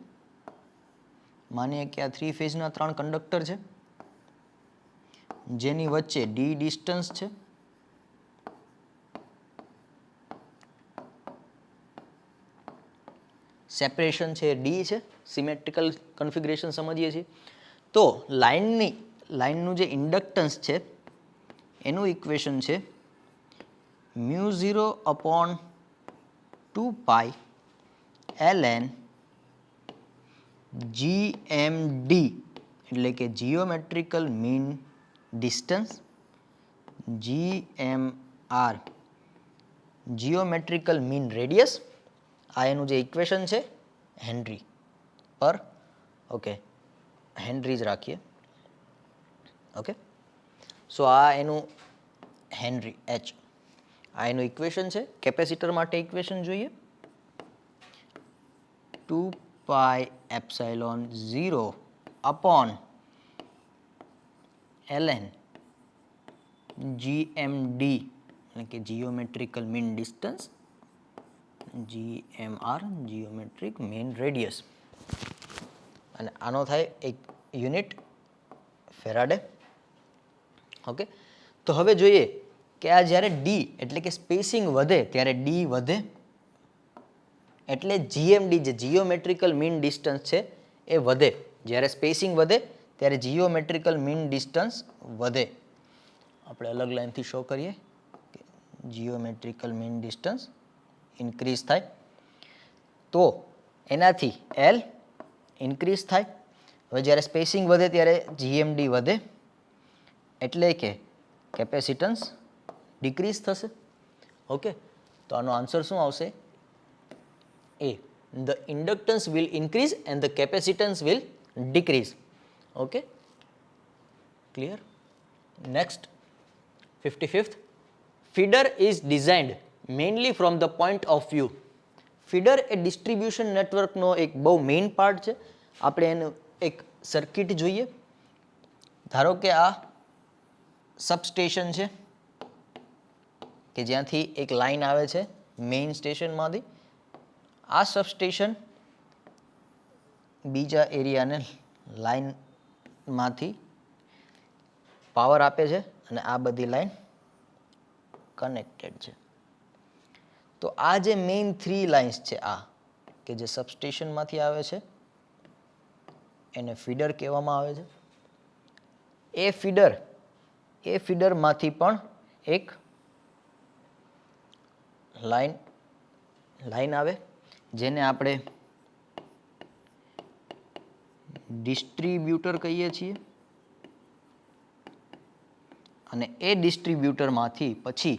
માનીએ કે આ થ્રી ફેઝના 3 કંડક્ટર છે જેની વચ્ચે ડી ડિસ્ટન્સ છે. સેપરેશન છે ડી છે, સિમેટ્રિકલ કન્ફિગ્યુરેશન સમજીએ છીએ. તો લાઇનનું જે ઇન્ડક્ટન્સ છે એનું ઇક્વેશન છે μ0/2π ln GMD, એટલે કે geometrical mean distance, GMR geometrical mean radius. આ એનું જે ઇક્વેશન છે હેનરી પર, ઓકે હેનરી જ રાખીએ. ઓકે, સો આ એનું હેનરી એચ, આ એનું ઇક્વેશન છે. કેપેસિટર માટે ઇક્વેશન જોઈએ 2πε0 ln GMD એટલે કે geometrical mean distance, GMR, geometric mean radius, અને આનો થાય એક યુનિટ ફેરાડે. ઓકે, તો હવે જોઈએ કે આ જ્યારે ડી એટલે કે સ્પેસિંગ વધે ત્યારે ડી વધે, એટલે જીએમડી જે જીઓમેટ્રિકલ મીન ડિસ્ટન્સ છે એ વધે. જ્યારે સ્પેસિંગ વધે ત્યારે જીઓમેટ્રિકલ મીન ડિસ્ટન્સ વધે. આપણે અલગ લાઈનથી શો કરીએ કે જીઓમેટ્રિકલ મીન ડિસ્ટન્સ ઇન્ક્રીઝ થાય, તો એનાથી એલ ઇન્ક્રીઝ થાય. હવે જ્યારે સ્પેસિંગ વધે ત્યારે જીએમડી વધે, એટલે કે કેપેસિટન્સ ડિક્રીઝ થશે. ઓકે, તો આનો આન્સર શું આવશે? A. The inductance will increase and the capacitance will decrease. Okay, clear? Next, 55th. Feeder is designed mainly from the point of view. Feeder A distribution નેટવર્કનો એક બહુ મેઇન પાર્ટ છે. આપણે એનું એક સર્કિટ જોઈએ. ધારો કે આ સબસ્ટેશન છે કે જ્યાંથી એક લાઈન આવે છે મેઇન સ્ટેશનમાંથી. આ સબસ્ટેશન બીજા એરિયાને લાઈનમાંથી પાવર આપે છે અને આ બધી લાઈન કનેક્ટેડ છે. તો આ જે મેઇન 3 લાઇન્સ છે આ કે જે સબસ્ટેશનમાંથી આવે છે એને ફીડર કહેવામાં આવે છે. એ ફીડરમાંથી પણ એક લાઈન આવે જેને આપણે ડિસ્ટ્રીબ્યુટર કહીએ છીએ, અને એ ડિસ્ટ્રીબ્યુટરમાંથી પછી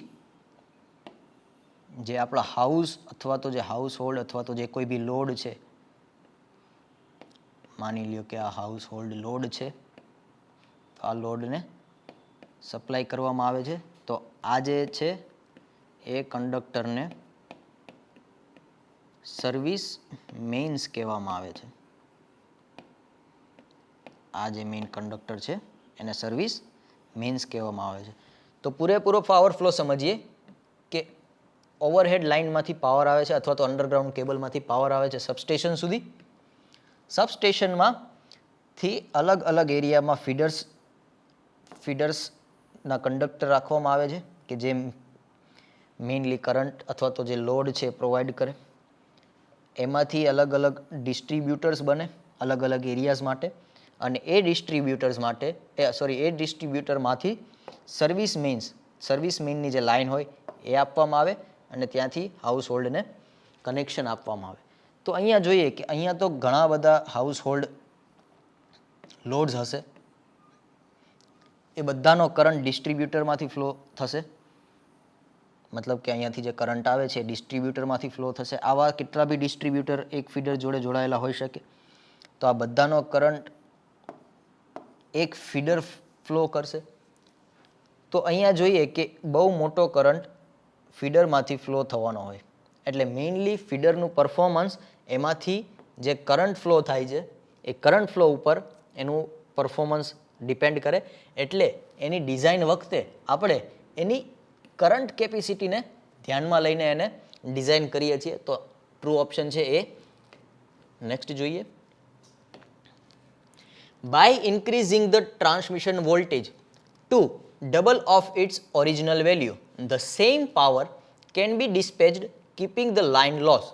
જે આપણા હાઉસ અથવા તો જે હાઉસ હોલ્ડ અથવા તો જે કોઈ બી લોડ છે, માની લ્યો કે આ હાઉસ હોલ્ડ લોડ છે, તો આ લોડને સપ્લાય કરવામાં આવે છે. તો આ જે છે એ કંડક્ટરને સર્વિસ મેઇન્સ કહેવામાં આવે છે. આ જે મેઇન કંડક્ટર છે એને સર્વિસ મેઇન્સ કહેવામાં આવે છે. તો પૂરેપૂરો પાવર ફ્લો સમજીએ કે ઓવરહેડ લાઇનમાંથી પાવર આવે છે અથવા તો અંડરગ્રાઉન્ડ કેબલમાંથી પાવર આવે છે સબસ્ટેશન સુધી. સબસ્ટેશનમાંથી અલગ અલગ એરિયામાં ફીડર્સના કંડક્ટર રાખવામાં આવે છે કે જે મેઇનલી કરંટ અથવા તો જે લોડ છે પ્રોવાઈડ કરે. એમાંથી અલગ અલગ ડિસ્ટ્રીબ્યુટર્સ બને અલગ અલગ એરિયાઝ માટે, અને એ ડિસ્ટ્રીબ્યુટરમાંથી સર્વિસ મેઇનની જે લાઇન હોય એ આપવામાં આવે અને ત્યાંથી હાઉસ હોલ્ડને કનેક્શન આપવામાં આવે. તો અહીંયા જોઈએ કે અહીંયા તો ઘણા બધા હાઉસ હોલ્ડ લોડ્સ હશે, એ બધાનો કરંટ ડિસ્ટ્રીબ્યુટરમાંથી ફ્લો થશે. મતલબ કે અહીંયાથી જે કરંટ આવે છે ડિસ્ટ્રીબ્યુટરમાંથી ફ્લો થશે. આવા કેટલા બી ડિસ્ટ્રીબ્યુટર એક ફીડર જોડે જોડાયેલા હોઈ શકે. તો આ બધાનો કરંટ એક ફીડર ફ્લો કરશે. તો અહીંયા જોઈએ કે બહુ મોટો કરંટ ફીડરમાંથી ફ્લો થવાનો હોય, એટલે મેઇનલી ફીડરનું પરફોર્મન્સ એમાંથી જે કરંટ ફ્લો થાય છે એ કરંટ ફ્લો ઉપર એનું પરફોર્મન્સ ડિપેન્ડ કરે. એટલે એની ડિઝાઇન વખતે આપણે એની કરંટ કેપેસિટીને ધ્યાનમાં લઈને એને ડિઝાઇન કરીએ છીએ. તો ટ્રુ ઓપ્શન છે એ. નેક્સ્ટ જોઈએ. By increasing the transmission voltage to double of its original value, the same power can be dispatched keeping the line loss.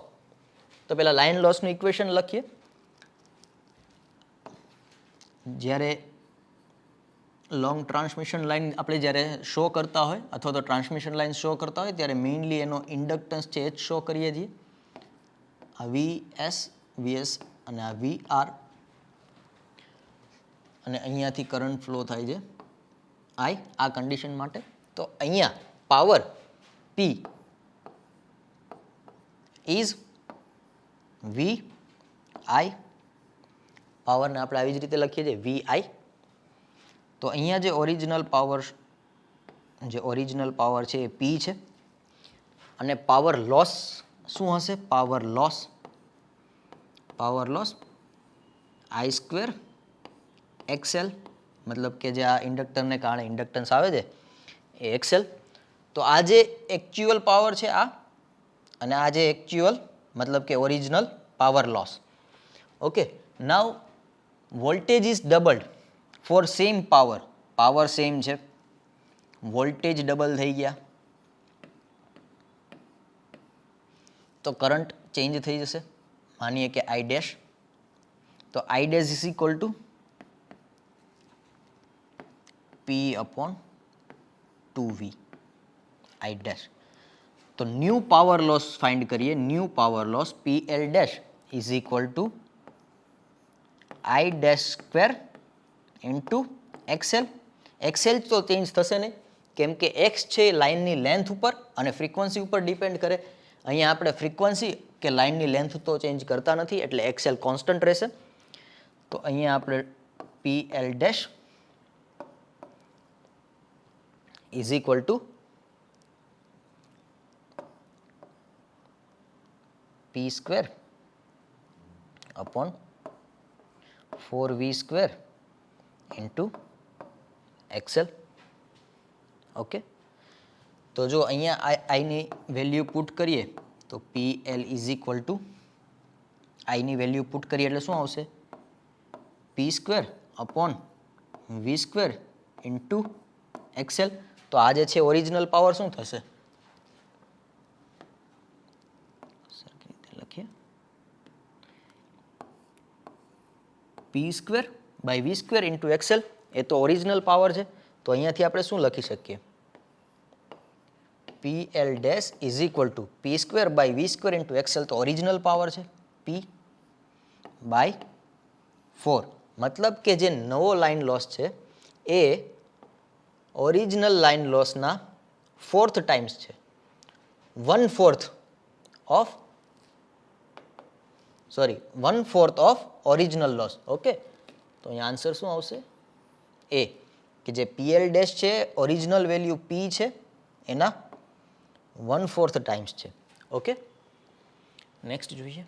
તો પેલા લાઇન લોસનું ઇક્વેશન લખીએ. જ્યારે લોંગ ટ્રાન્સમિશન લાઇન આપણે જ્યારે શો કરતા હોય અથવા તો ટ્રાન્સમિશન લાઇન શો કરતા હોય ત્યારે મેઇનલી એનો ઇન્ડક્ટન્સ છે એ જ શો કરીએ છીએ. આ VS અને આ VR, અને અહીંયાથી કરંટ ફ્લો થાય છે I આ કન્ડિશન માટે. તો અહીંયા પાવર P ઇઝ VI. પાવરને આપણે આવી જ રીતે લખીએ છીએ VI. તો અહીંયા જે ઓરિજિનલ પાવર છે એ P છે, અને પાવર લોસ શું હશે? પાવર લોસ I² XL, મતલબ કે જે આ ઇન્ડક્ટરને કારણે ઇન્ડક્ટન્સ આવે છે એ XL. તો આ જે એકચ્યુઅલ પાવર છે આ, અને આ જે એકચ્યુઅલ મતલબ કે original power loss. Okay, now voltage is doubled for same power. Power same છે, વોલ્ટેજ ડબલ થઈ ગયા, તો કરંટ ચેન્જ થઈ જશે. માનીએ કે આઈ ડેશ, તો I dash is equal to P upon 2V I dash. તો ન્યૂ પાવર લોસ ફાઇન્ડ કરીએ. New power loss PL dash is equal to I dash square into XL. XL તો change થશે નહીં, કેમ કે X છે લાઇનની લેન્થ ઉપર અને ફ્રીક્વન્સી ઉપર ડિપેન્ડ કરે. અહીંયા આપણે ફ્રીક્વન્સી કે લાઇનની લેન્થ તો ચેન્જ કરતા નથી, એટલે XL કોન્સ્ટન્ટ રહેશે. તો અહીંયા આપણે PL dash is equal to P square upon 4V square into XL. Okay, તો જો અહીંયા આઈની વેલ્યુ પુટ કરીએ તો PL ઇઝ ઇક્વલ ટુ આઈની વેલ્યુ પુટ કરીએ એટલે શું આવશે? P square upon V square into XL. તો આ જે છે ઓરિજિનલ પાવર શું થશે? લખીએ P square by V square into XL. એ તો ઓરિજિનલ પાવર છે, તો અહીંયાથી આપણે શું લખી શકીએ? PL dash is equal to P square by V square into XL. તો ઓરિજિનલ પાવર છે P બાય 4. મતલબ કે જે નવો લાઇન લોસ છે એ ઓરિજિનલ લાઇન લોસના 4th ટાઈમ્સ છે, 1/4 ઓફ ઓરિજિનલ લોસ. ઓકે, તો અહીંયા આન્સર શું આવશે? એ, કે જે PL ડેશ છે ઓરિજિનલ વેલ્યુ P છે એના 1/4 ટાઈમ્સ છે. ઓકે, નેક્સ્ટ જોઈએ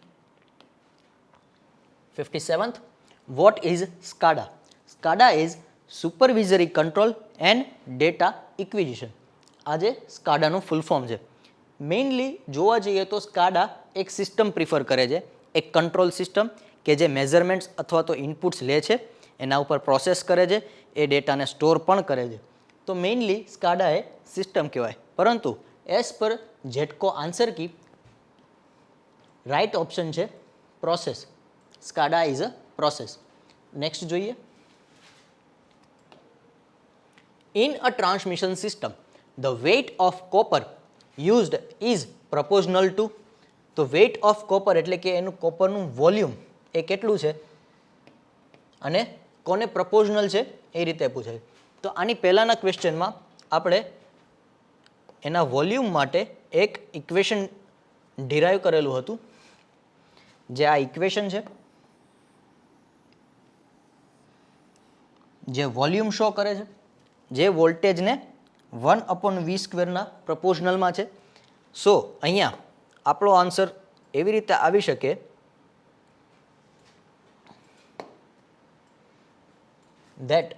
57th. What is SCADA? SCADA is supervisory control and data acquisition. આ જે સ્કાડાનું ફૂલ ફોર્મ છે. મેઇનલી જોવા જઈએ તો સ્કાડા એક સિસ્ટમ પ્રિફર કરે છે, એક કંટ્રોલ સિસ્ટમ કે જે મેઝરમેન્ટ્સ અથવા તો ઇનપુટ્સ લે છે, એના ઉપર પ્રોસેસ કરે છે, એ ડેટાને સ્ટોર પણ કરે છે. તો મેઇનલી સ્કાડા એ સિસ્ટમ કહેવાય. પરંતુ as per GETCO answer key right option છે પ્રોસેસ. સ્કાડા ઇઝ અ પ્રોસેસ. નેક્સ્ટ જોઈએ. In a transmission system, the weight of copper used is proportional to. તો weight of copper એટલે કે એનું કોપરનું વોલ્યુમ એ કેટલું છે અને કોને પ્રપોઝનલ છે એ રીતે પૂછાય. તો આની પહેલાના ક્વેશ્ચનમાં આપણે એના વોલ્યુમ માટે એક ઇક્વેશન ડિરાઈવ કરેલું હતું, જે આ ઇક્વેશન છે, જે વોલ્યુમ શો કરે છે, જે વોલ્ટેજને 1/V સ્ક્વેરના પ્રપોઝનલમાં છે. સો અહીંયા આપણો આન્સર એવી રીતે આવી શકે that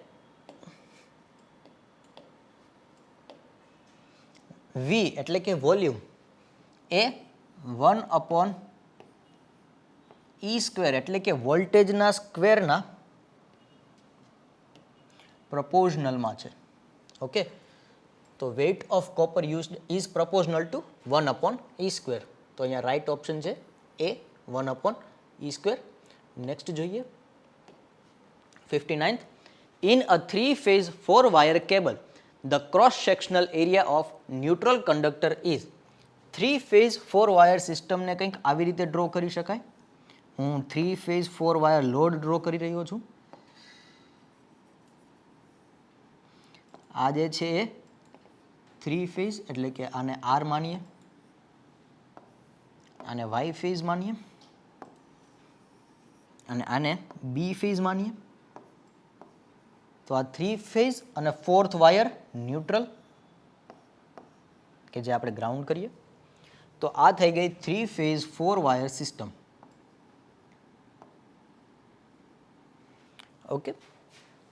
V એટલે કે વોલ્યુમ એ 1/E સ્ક્વેર એટલે કે વોલ્ટેજના સ્ક્વેરના પ્રપોઝનલમાં છે. ઓકે, તો weight of copper used is proportional to 1/E square. તો અહીંયા રાઇટ ઓપ્શન છે એ 1/E સ્ક્વેર. નેક્સ્ટ જોઈએ 59th. In a 3-phase 4-wire cable, the cross-sectional area of neutral conductor is. 3-phase 4-wire સિસ્ટમને કંઈક આવી રીતે ડ્રો કરી શકાય. હું 3-phase 4-wire લોડ ડ્રો કરી રહ્યો છું. આ જે છે એ 3 ફેઝ એટલે કે આને R માનીએ, આને Y ફેઝ માનીએ અને આને B ફેઝ માનીએ. તો આ 3 ફેઝ અને 4th વાયર ન્યુટ્રલ કે જે આપણે ગ્રાઉન્ડ કરીએ. તો આ થઈ ગઈ 3 ફેઝ 4 વાયર સિસ્ટમ. ઓકે,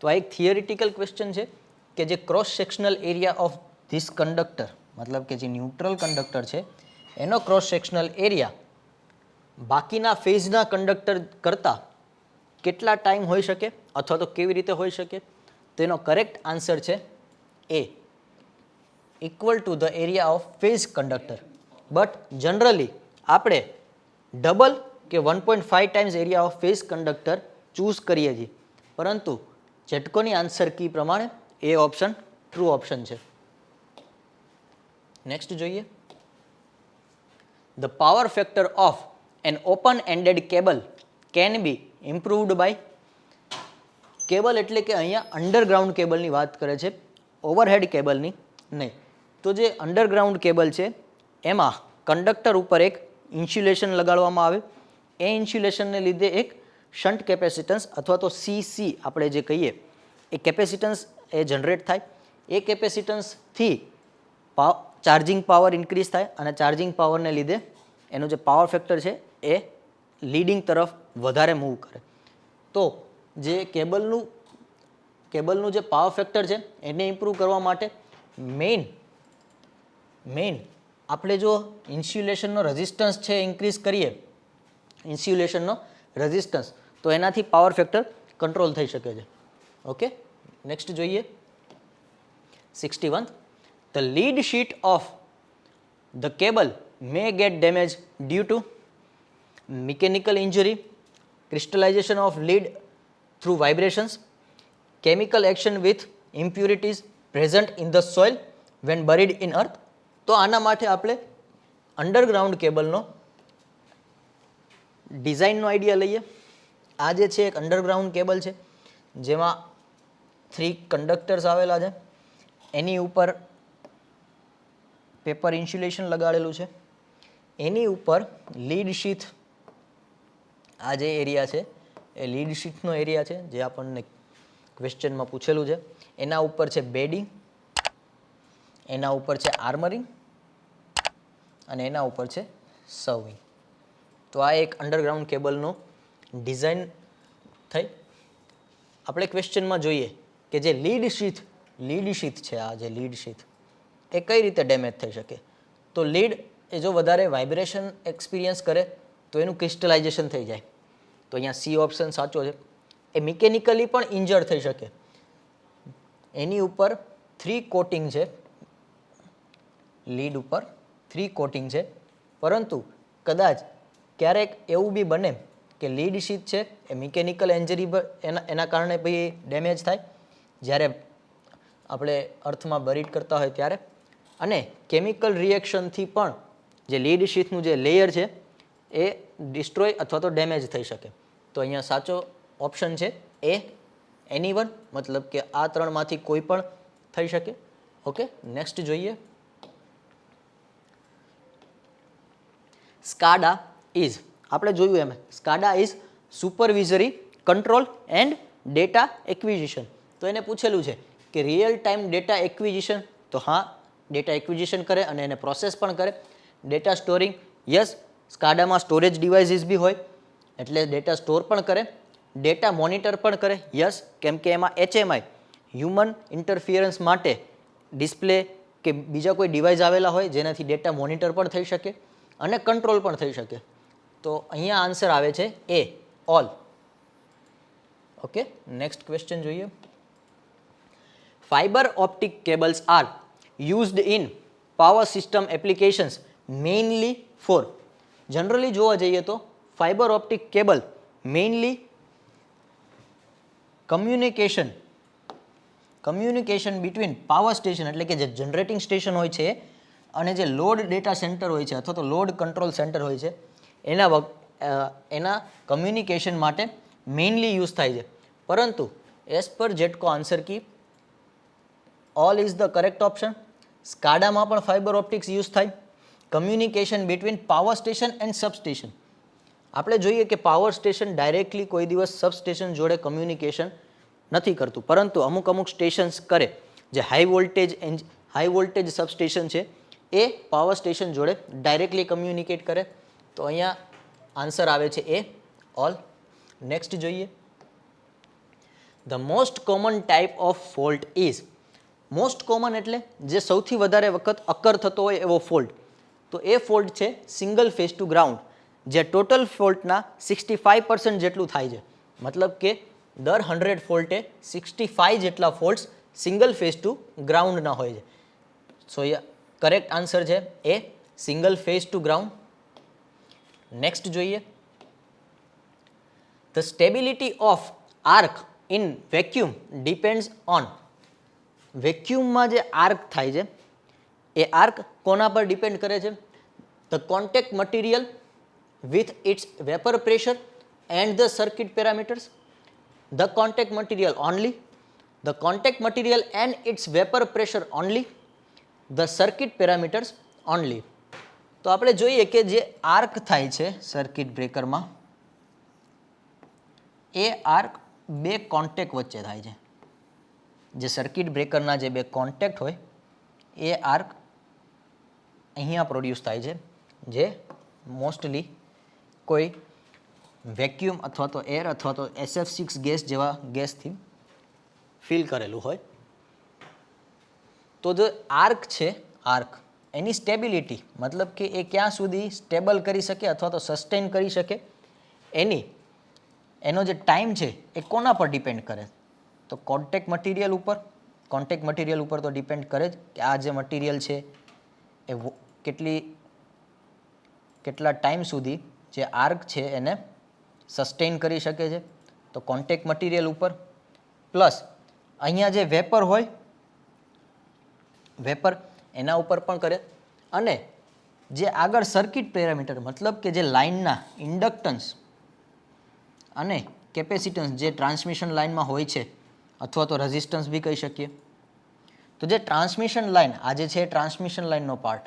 તો આ એક થિયરિટિકલ ક્વેશ્ચન છે કે જે cross sectional area of this conductor મતલબ કે જે ન્યુટ્રલ કંડક્ટર છે એનો ક્રોસ સેક્શનલ એરિયા બાકીના ફેઝના કંડક્ટર કરતાં કેટલા ટાઈમ હોઈ શકે અથવા તો કેવી રીતે હોઈ શકે? તો એનો કરેક્ટ આન્સર છે A, equal to the area of phase conductor. But generally આપણે ડબલ કે 1.5 times area of phase conductor choose કરીએ છીએ, પરંતુ ઝટકોની આન્સર કી પ્રમાણે એ ઓપ્શન ટ્રુ ઓપ્શન છે. નેક્સ્ટ જોઈએ, the power factor of an open ended cable can be improved by. Cable એટલે કે અહીંયા અંડરગ્રાઉન્ડ કેબલની વાત કરે છે, ઓવરહેડ કેબલની નહીં. તો જે અંડરગ્રાઉન્ડ કેબલ છે એમાં કંડક્ટર ઉપર એક ઇન્સ્યુલેશન લગાડવામાં આવે. એ ઇન્સ્યુલેશનને લીધે એક શન્ટ કેપેસિટન્સ અથવા તો સીસી આપણે જે કહીએ એ કેપેસિટન્સ એ જનરેટ થાય. એ કેપેસિટન્સથી ચાર્જિંગ પાવર ઇન્ક્રીઝ થાય અને ચાર્જિંગ પાવરને લીધે એનું જે પાવર ફેક્ટર છે એ લીડિંગ તરફ વધારે મૂવ કરે. તો જે કેબલનું જે પાવર ફેક્ટર છે એને ઇમ્પ્રૂવ કરવા માટે મેઇન આપણે જો ઇન્સ્યુલેશનનો રેઝિસ્ટન્સ છે ઇન્ક્રીઝ કરીએ, ઇન્સ્યુલેશનનો રેઝિસ્ટન્સ, તો એનાથી પાવર ફેક્ટર કંટ્રોલ થઈ શકે છે. ઓકે, નેક્સ્ટ જોઈએ 61. The lead sheet of the cable may get damaged due to mechanical injury, crystallization of lead through vibrations, chemical action with impurities present in the soil when buried in earth. તો આના માટે આપણે underground કેબલનો ડિઝાઇનનો idea લઈએ. આ જે છે એક અંડરગ્રાઉન્ડ કેબલ છે જેમાં 3 કંડક્ટર્સ આવેલા છે, એની ઉપર પેપર ઇન્સ્યુલેશન લગાડેલું છે, એની ઉપર લીડ શીથ, આ જે એરિયા છે એ લીડ શીથનો એરિયા છે જે આપણને ક્વેશ્ચનમાં પૂછેલું છે. એના ઉપર છે બેડિંગ, એના ઉપર છે આર્મરિંગ અને એના ઉપર છે સર્વિંગ. તો આ એક અંડરગ્રાઉન્ડ કેબલનો ડિઝાઇન થઈ. આપણે ક્વેશ્ચનમાં જોઈએ કે જે લીડ શીથ છે, આ જે લીડ શીથ એ કઈ રીતે ડેમેજ થઈ શકે? તો લીડ એ જો વધારે વાઇબ્રેશન એક્સપિરિયન્સ કરે તો એનું ક્રિસ્ટલાઇઝેશન થઈ જાય. તો અહીંયા સી ઓપ્શન સાચો છે. એ મિકેનિકલી પણ ઇન્જર થઈ શકે. એની ઉપર 3 કોટિંગ છે, લીડ ઉપર 3 કોટિંગ છે, પરંતુ કદાચ ક્યારેક એવું બી બને કે લીડ શીથ છે એ મિકેનિકલ ઇન્જરી એના કારણે બી ડેમેજ થાય જ્યારે આપણે અર્થમાં બરીડ કરતા હોય ત્યારે, અને કેમિકલ રિએક્શનથી પણ જે લીડ શીથનું જે લેયર છે એ ડિસ્ટ્રોય અથવા તો ડેમેજ થઈ શકે. તો અહીંયા સાચો ઓપ્શન છે એ, એની વન, મતલબ કે આ 3માંથી કોઈ પણ થઈ શકે. ઓકે, નેક્સ્ટ જોઈએ, SCADA ઇઝ, આપણે જોયું એમ SCADA is supervisory control and data acquisition. તો એને પૂછેલું છે કે રિયલ ટાઈમ ડેટા એક્વિઝિશન, તો હા ડેટા એક્વિઝિશન કરે અને એને પ્રોસેસ પણ કરે. ડેટા સ્ટોરિંગ, યસ સ્કાડામાં સ્ટોરેજ ડિવાઇસીસ બી હોય એટલે ડેટા સ્ટોર પણ કરે. ડેટા મોનિટર પણ કરે, યસ કેમ કે એમાં HMI હ્યુમન ઇન્ટરફિયરન્સ માટે ડિસ્પ્લે કે બીજા કોઈ ડિવાઇસ આવેલા હોય જેનાથી ડેટા મોનિટર પણ થઈ શકે અને કંટ્રોલ પણ થઈ શકે. તો અહીંયા આન્સર આવે છે એ, ઓલ. ઓકે, નેક્સ્ટ ક્વેશ્ચન જોઈએ. Fibre optic cables are used in power system applications mainly for. Generally જોવા જઈએ તો fibre optic cable mainly communication between power station એટલે કે જે જનરેટિંગ સ્ટેશન હોય છે અને જે લોડ ડેટા સેન્ટર હોય છે અથવા તો લોડ કંટ્રોલ સેન્ટર હોય છે એના કમ્યુનિકેશન માટે મેઇનલી યુઝ થાય છે. પરંતુ as per GETCO answer key all is the correct option. સ્કાડામાં પણ ફાઇબર ઓપ્ટિક્સ યુઝ થાય. Communication between power station and substation. આપણે જોઈએ કે પાવર સ્ટેશન ડાયરેક્ટલી કોઈ દિવસ સબસ્ટેશન જોડે કમ્યુનિકેશન નથી કરતું, પરંતુ અમુક સ્ટેશન્સ કરે. જે હાઈ વોલ્ટેજ સબસ્ટેશન છે એ પાવર સ્ટેશન જોડે ડાયરેક્ટલી કમ્યુનિકેટ કરે. તો અહીંયા આન્સર આવે છે એ, ઓલ. નેક્સ્ટ જોઈએ, the most common type of fault is. Most common એટલે જે સૌથી વધારે વખત અકર થતો હોય એવો ફોલ્ટ, તો એ ફોલ્ટ છે સિંગલ ફેઝ ટુ ગ્રાઉન્ડ, જે ટોટલ ફોલ્ટના 65% જેટલું થાય છે. મતલબ કે દર 100 ફોલ્ટે 65 જેટલા ફોલ્ટ્સ સિંગલ ફેઝ ટુ ગ્રાઉન્ડના હોય છે. સો કરેક્ટ આન્સર છે A single phase to ground. Next જોઈએ, the stability of arc in vacuum depends on. વેક્યુમમાં જે આર્ક થાય છે એ આર્ક કોના પર ડિપેન્ડ કરે છે? The contact material with its vapor pressure and the circuit parameters, the contact material only, the contact material and its vapor pressure only, the circuit parameters only. તો આપણે જોઈએ કે જે આર્ક થાય છે સર્કિટ બ્રેકરમાં, એ આર્ક બે કોન્ટેક્ટ વચ્ચે થાય છે. જે સર્કિટ બ્રેકરના જે બે કોન્ટેક્ટ હોય એ આર્ક અહીંયા પ્રોડ્યુસ થાય છે, જે મોસ્ટલી કોઈ વેક્યુમ અથવા તો એર અથવા તો SF6 ગેસ જેવા ગેસથી ફિલ કરેલું હોય. તો જે આર્ક છે, આર્ક એની સ્ટેબિલિટી મતલબ કે એ ક્યાં સુધી સ્ટેબલ કરી શકે અથવા તો સસ્ટેન કરી શકે, એનો જે ટાઈમ છે એ કોના પર ડિપેન્ડ કરે? તો કોન્ટેક્ટ મટીરિયલ ઉપર. કોન્ટેક્ટ મટીરિયલ ઉપર તો ડિપેન્ડ કરે જ કે આ જે મટીરિયલ છે એ કેટલા ટાઈમ સુધી જે આર્ક છે એને સસ્ટેન કરી શકે છે. તો કોન્ટેક્ટ મટીરિયલ ઉપર, પ્લસ અહીંયા જે વેપર હોય, વેપર એના ઉપર પણ કરે, અને જે આગળ સર્કિટ પેરામીટર મતલબ કે જે લાઇનના ઇન્ડક્ટન્સ અને કેપેસિટન્સ જે ટ્રાન્સમિશન લાઇનમાં હોય છે, અથવા તો રેઝિસ્ટન્સ બી કહી શકીએ. તો જે ટ્રાન્સમિશન લાઇન આ જે છે ટ્રાન્સમિશન લાઇનનો પાર્ટ,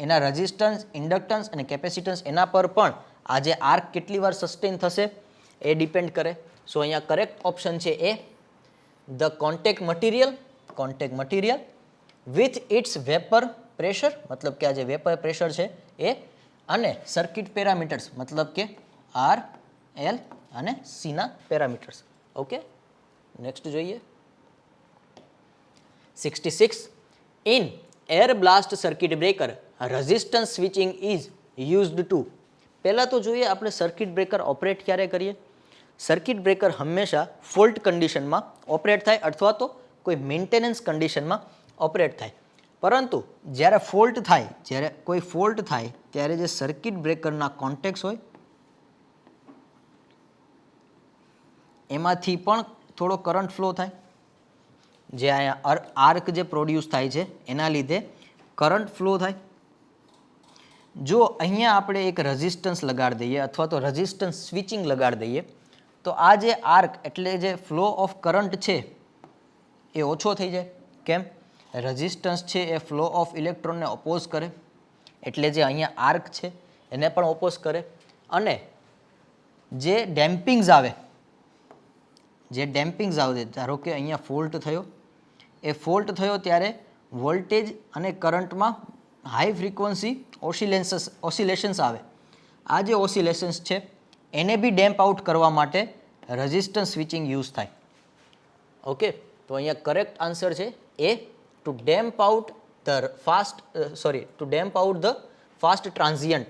એના રેઝિસ્ટન્સ, ઇન્ડક્ટન્સ અને કેપેસિટન્સ એના પર પણ આ જે આર્ક કેટલી વાર સસ્ટેન થશે એ ડિપેન્ડ કરે. સો અહીંયા કરેક્ટ ઓપ્શન છે A the contact material with its vapour pressure, મતલબ કે આ જે વેપર પ્રેશર છે એ, અને સર્કિટ પેરામીટર્સ મતલબ કે આર, એલ અને સીના પેરામીટર્સ. ઓકે, નેક્સ્ટ જોઈએ 66. In air blast circuit breaker resistance switching is used to. પહેલાં તો જોઈએ આપણે સર્કિટ બ્રેકર ઓપરેટ ક્યારે કરીએ. સર્કિટ બ્રેકર હંમેશા ફોલ્ટ કન્ડિશનમાં ઓપરેટ થાય અથવા તો કોઈ મેન્ટેનન્સ કન્ડિશનમાં ઓપરેટ થાય. પરંતુ જ્યારે કોઈ ફોલ્ટ થાય ત્યારે જે સર્કિટ બ્રેકરના કોન્ટેક્ટ્સ હોય એમાંથી પણ થોડો કરંટ ફ્લો થાય. જે અહીંયા આર્ક જે પ્રોડ્યુસ થાય છે એના લીધે કરંટ ફ્લો થાય. જો અહીંયા આપણે એક રેઝિસ્ટન્સ લગાડી દઈએ અથવા તો રેઝિસ્ટન્સ સ્વિચિંગ લગાડી દઈએ, તો આ જે આર્ક એટલે જે ફ્લો ઓફ કરંટ છે એ ઓછો થઈ જાય. કેમ? રેઝિસ્ટન્સ છે એ ફ્લો ઓફ ઇલેક્ટ્રોનને ઓપોઝ કરે, એટલે જે અહીંયા આર્ક છે એને પણ ઓપોઝ કરે. અને જે ડેમ્પિંગ્સ આવે, ધારો કે અહીંયા ફોલ્ટ થયો, એ ફોલ્ટ થયો ત્યારે વોલ્ટેજ અને કરંટમાં હાઈ ફ્રીક્વન્સી ઓસિલેશન્સ આવે. આ જે ઓસિલેશન્સ છે એને બી ડેમ્પ આઉટ કરવા માટે રેઝિસ્ટન્સ સ્વિચિંગ યુઝ થાય. ઓકે, તો અહીંયા કરેક્ટ આન્સર છે A to damp out the fast transient.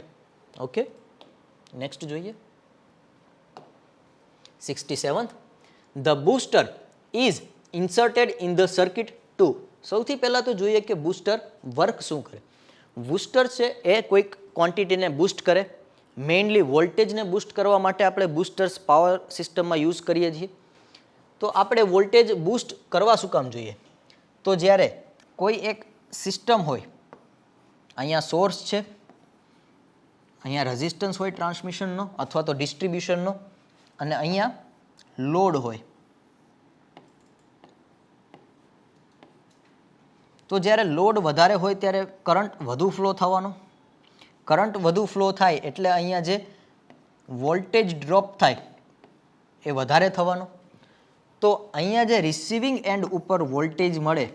Okay, next જોઈએ 67. The booster is inserted in the circuit to. સૌથી પહેલાં તો જોઈએ કે બૂસ્ટર વર્ક શું કરે. બૂસ્ટર છે એ કોઈક ક્વોન્ટિટીને બૂસ્ટ કરે. મેઇનલી વોલ્ટેજને બૂસ્ટ કરવા માટે આપણે બૂસ્ટર્સ પાવર સિસ્ટમમાં યુઝ કરીએ છીએ. તો આપણે વોલ્ટેજ બૂસ્ટ કરવા શું કામ જોઈએ? તો જ્યારે કોઈ એક સિસ્ટમ હોય, અહીંયા સોર્સ છે, અહીંયા રેઝિસ્ટન્સ હોય ટ્રાન્સમિશનનો અથવા તો ડિસ્ટ્રીબ્યુશનનો, અને અહીંયા લોડ હોય. તો જ્યારે લોડ વધારે હોય ત્યારે કરંટ વધુ ફ્લો થવાનો. કરંટ વધુ ફ્લો થાય એટલે અહીંયા જે વોલ્ટેજ ડ્રોપ થાય એ વધારે થવાનો. તો અહીંયા જે રિસીવિંગ એન્ડ ઉપર વોલ્ટેજ મળે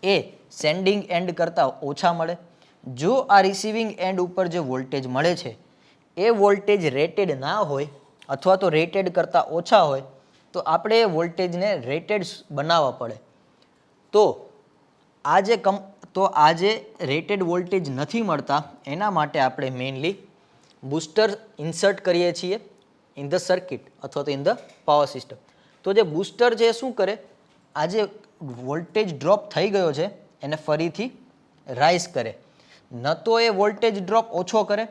એ સેન્ડિંગ એન્ડ કરતાં ઓછા મળે. જો આ રિસીવિંગ એન્ડ ઉપર જે વોલ્ટેજ મળે છે એ વોલ્ટેજ રેટેડ ના હોય અથવા તો રેટેડ કરતાં ઓછા હોય તો આપણે એ વોલ્ટેજને રેટેડ બનાવવા પડે. તો આ જે રેટેડ વોલ્ટેજ નથી મળતા એના માટે આપણે મેઇનલી બૂસ્ટર ઇન્સર્ટ કરીએ છીએ ઇન ધ સર્કિટ અથવા તો ઇન ધ પાવર સિસ્ટમ. તો જે બૂસ્ટર છે એ શું કરે, આ જે વોલ્ટેજ ડ્રોપ થઈ ગયો છે એને ફરીથી રાઇઝ કરે. ન તો એ વોલ્ટેજ ડ્રોપ ઓછો કરે,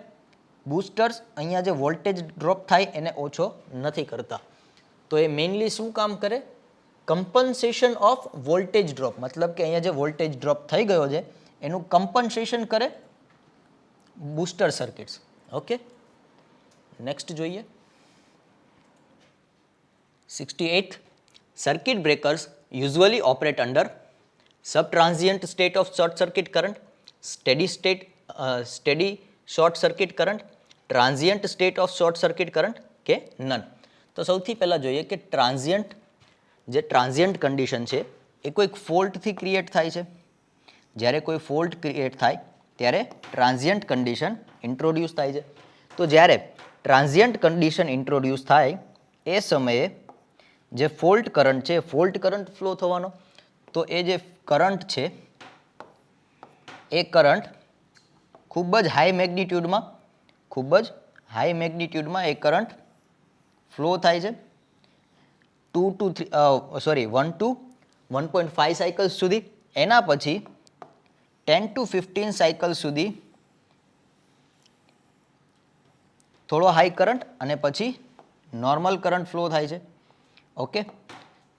બૂસ્ટર્સ અહીંયા જે વોલ્ટેજ ડ્રોપ થાય એને ઓછો નથી કરતા. તો એ મેઇનલી શું કામ કરે, કમ્પન્સેશન ઓફ વોલ્ટેજ ડ્રોપ, મતલબ કે અહીંયા જે વોલ્ટેજ ડ્રોપ થઈ ગયો છે એનું કમ્પન્સેશન કરે બૂસ્ટર સર્કિટ્સ. ઓકે, નેક્સ્ટ જોઈએ 68. Circuit breakers usually operate under sub-transient state of short circuit current, steady short circuit current, transient state of short circuit current કે none. તો સૌથી પહેલાં જોઈએ કે ટ્રાન્ઝિયન્ટ કન્ડિશન છે એ કોઈક ફોલ્ટથી ક્રિએટ થાય છે. જ્યારે કોઈ ફોલ્ટ ક્રિએટ થાય ત્યારે ટ્રાન્ઝિયન્ટ કન્ડિશન ઇન્ટ્રોડ્યુસ થાય છે. તો જ્યારે ટ્રાન્ઝિયન્ટ કન્ડિશન ઇન્ટ્રોડ્યુસ થાય એ સમયે જે ફોલ્ટ કરંટ છે, ફોલ્ટ કરંટ ફ્લો થવાનો. તો એ જે કરંટ છે એ કરંટ ખૂબ જ હાઈ મેગ્નિટ્યુડમાં એ કરંટ ફ્લો થાય છે 1 to 1.5 સાયકલ્સ સુધી. એના પછી 10 to 15 સાયકલ્સ સુધી થોડો હાઈ કરંટ અને પછી નોર્મલ કરંટ ફ્લો થાય છે. ઓકે,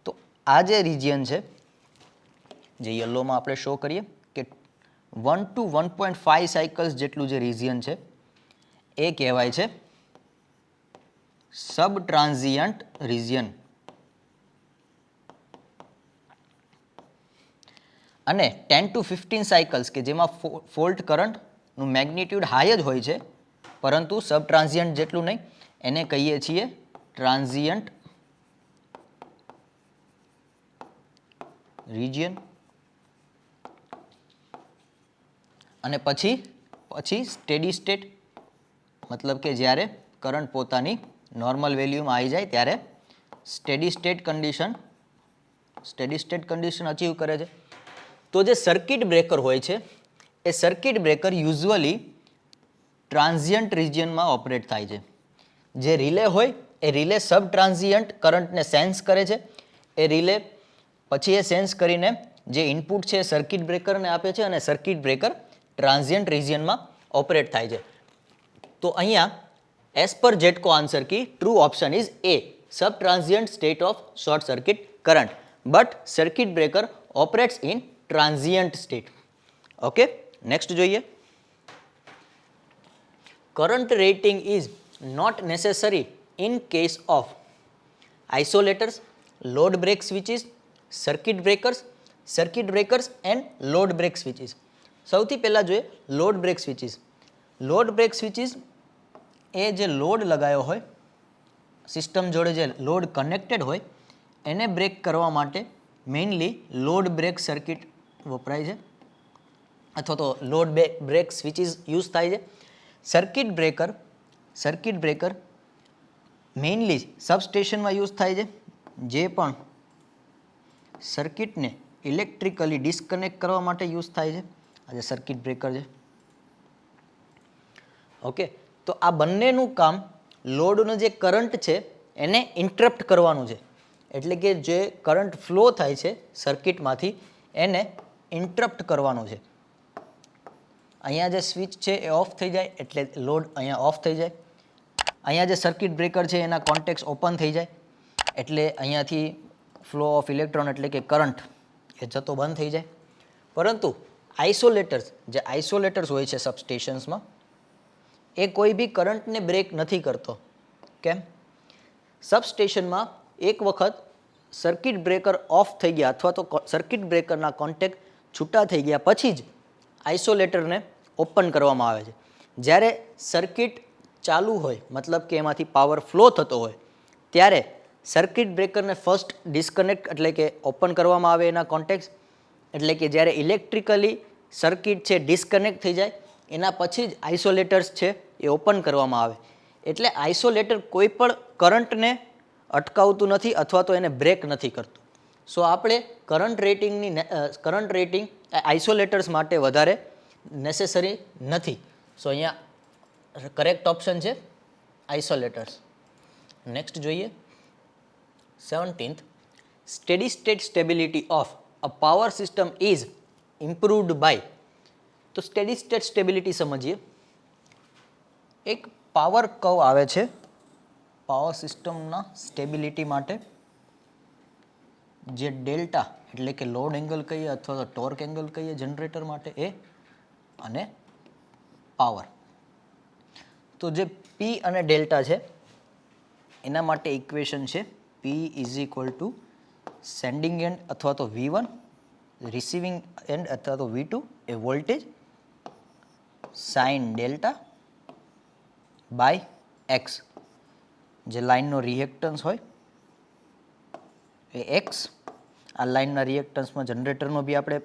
તો આ જે રિજિયન છે જે યલોમાં આપણે શો કરીએ કે 1 to 1.5 સાયકલ્સ જેટલું જે રિજિયન છે એ કહેવાય છે સબ ટ્રાન્ઝિયન્ટ રિજિયન. અને 10 to 15 સાયકલ્સ કે જેમાં ફોલ્ટ કરંટનું મેગ્નિટ્યુડ હાઈ જ હોય છે પરંતુ સબ ટ્રાન્ઝિયન્ટ જેટલું નહીં, એને કહીએ છીએ ટ્રાન્ઝિયન્ટ રિજિયન. અને પછી સ્ટેડી સ્ટેટ, મતલબ કે જ્યારે કરંટ પોતાની નોર્મલ વેલ્યુમાં આવી જાય ત્યારે સ્ટેડી સ્ટેટ કન્ડિશન અચીવ કરે છે. તો જે સર્કિટ બ્રેકર હોય છે એ સર્કિટ બ્રેકર યુઝ્યુઅલી ટ્રાન્ઝિયન્ટ રિજિયનમાં ઓપરેટ થાય છે. જે રિલે હોય એ રિલે સબ ટ્રાન્ઝિયન્ટ કરંટને સેન્સ કરે છે. એ રિલે પછી એ સેન્સ કરીને જે ઇનપુટ છે એ સર્કિટ બ્રેકરને આપે છે અને સર્કિટ બ્રેકર ટ્રાન્ઝિયન્ટ રિજિયનમાં ઓપરેટ થાય છે. તો અહીંયા as per GETCO answer key true option is A, sub transient state of short circuit current, but circuit breaker operates in transient state. Okay, next જોઈએ. Current rating is not necessary in case of isolators, load break switches, circuit breakers and load break switches. સૌથી પહેલાં જોઈએ load break switches. Load break switches એ જે load લગાવ્યો હોય, system જોડે જે લોડ કનેક્ટેડ હોય એને બ્રેક કરવા માટે મેઇનલી લોડ બ્રેક સર્કિટ વપરાય છે અથવા તો લોડ બ્રેક સ્વિચીસ યુઝ થાય છે. સર્કિટ બ્રેકર મેઇનલી સબસ્ટેશનમાં યુઝ થાય છે. જે પણ સર્કિટને ઇલેક્ટ્રિકલી ડિસ્કનેક્ટ કરવા માટે યુઝ થાય છે આ જે સર્કિટ બ્રેકર છે. ઓકે, તો આ બંનેનું કામ લોડનો જે કરંટ છે એને ઇન્ટરપ્ટ કરવાનું છે. એટલે કે જે કરંટ ફ્લો થાય છે સર્કિટમાંથી એને ઇન્ટરપ્ટ કરવાનું છે. અહીંયા જે સ્વિચ છે એ ઓફ થઈ જાય એટલે લોડ અહીંયા ઓફ થઈ જાય. અહીંયા જે સર્કિટ બ્રેકર છે એના કોન્ટેક્ટ્સ ઓપન થઈ જાય એટલે અહીંયાથી ફ્લો ઓફ ઇલેક્ટ્રોન એટલે કે કરંટ એ જતો બંધ થઈ જાય. પરંતુ આઇસોલેટર્સ હોય છે સબસ્ટેશન્સમાં, એ કોઈ બી કરંટને બ્રેક નથી કરતો. કેમ? સબસ્ટેશનમાં એક વખત સર્કિટ બ્રેકર ઓફ થઈ ગયા અથવા તો સર્કિટ બ્રેકરના કોન્ટેક્ટ છૂટા થઈ ગયા પછી જ આઇસોલેટરને ઓપન કરવામાં આવે છે. જ્યારે સર્કિટ ચાલુ હોય, મતલબ કે એમાંથી પાવર ફ્લો થતો હોય, ત્યારે સર્કિટ બ્રેકરને ફર્સ્ટ ડિસ્કનેક્ટ એટલે કે ઓપન કરવામાં આવે એના કોન્ટેક્ટ. એટલે કે જ્યારે ઇલેક્ટ્રિકલી સર્કિટ છે ડિસ્કનેક્ટ થઈ જાય એના પછી જ આઇસોલેટર્સ છે એ ઓપન કરવામાં આવે. એટલે આઇસોલેટર કોઈ પણ કરંટને અટકાવતું નથી અથવા તો એને બ્રેક નથી કરતું. સો આપણે કરંટ રેટિંગ આઇસોલેટર્સ માટે વધારે નેસેસરી નથી. સો અહીંયા કરેક્ટ ઓપ્શન છે આઇસોલેટર્સ. નેક્સ્ટ જોઈએ 17th, steady state stability of a power system is improved by. તો સ્ટેડી સ્ટેટ સ્ટેબિલિટી સમજીએ. એક પાવર કર્વ આવે છે પાવર સિસ્ટમના સ્ટેબિલિટી માટે, જે ડેલ્ટા એટલે કે લોડ એંગલ કહીએ અથવા તો ટોર્ક એંગલ કહીએ જનરેટર માટે એ, અને પાવર. તો જે પી અને ડેલ્ટા છે એના માટે ઇક્વેશન છે P is equal to sending end અથવા તો V1, રિસીવિંગ એન્ડ અથવા તો V2 એ voltage sine delta by X, જે લાઇનનો રિએક્ટન્સ હોય એ એક્સ. આ લાઇનના રિએક્ટન્સમાં જનરેટરનો બી આપણે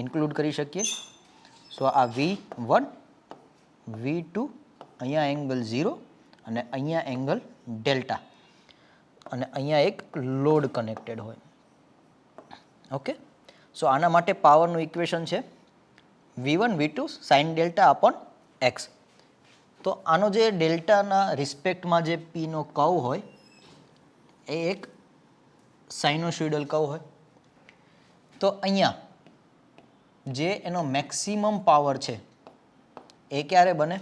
ઇન્ક્લુડ કરી શકીએ. સો આ V1, V2, અહીંયા એંગલ 0 અને અહીંયા એંગલ ડેલ્ટા, અને અહીંયા એક લોડ કનેક્ટેડ હોય. ઓકે, સો આના માટે પાવરનું ઇક્વેશન છે V1, V2 sign delta upon x. તો આનો જે ડેલ્ટાના રિસ્પેક્ટમાં જે પીનો કર્વ હોય એ એક સાઇનોસોઇડલ કર્વ હોય. તો અહીંયા જે એનો મેક્સિમમ પાવર છે એ ક્યારે બને?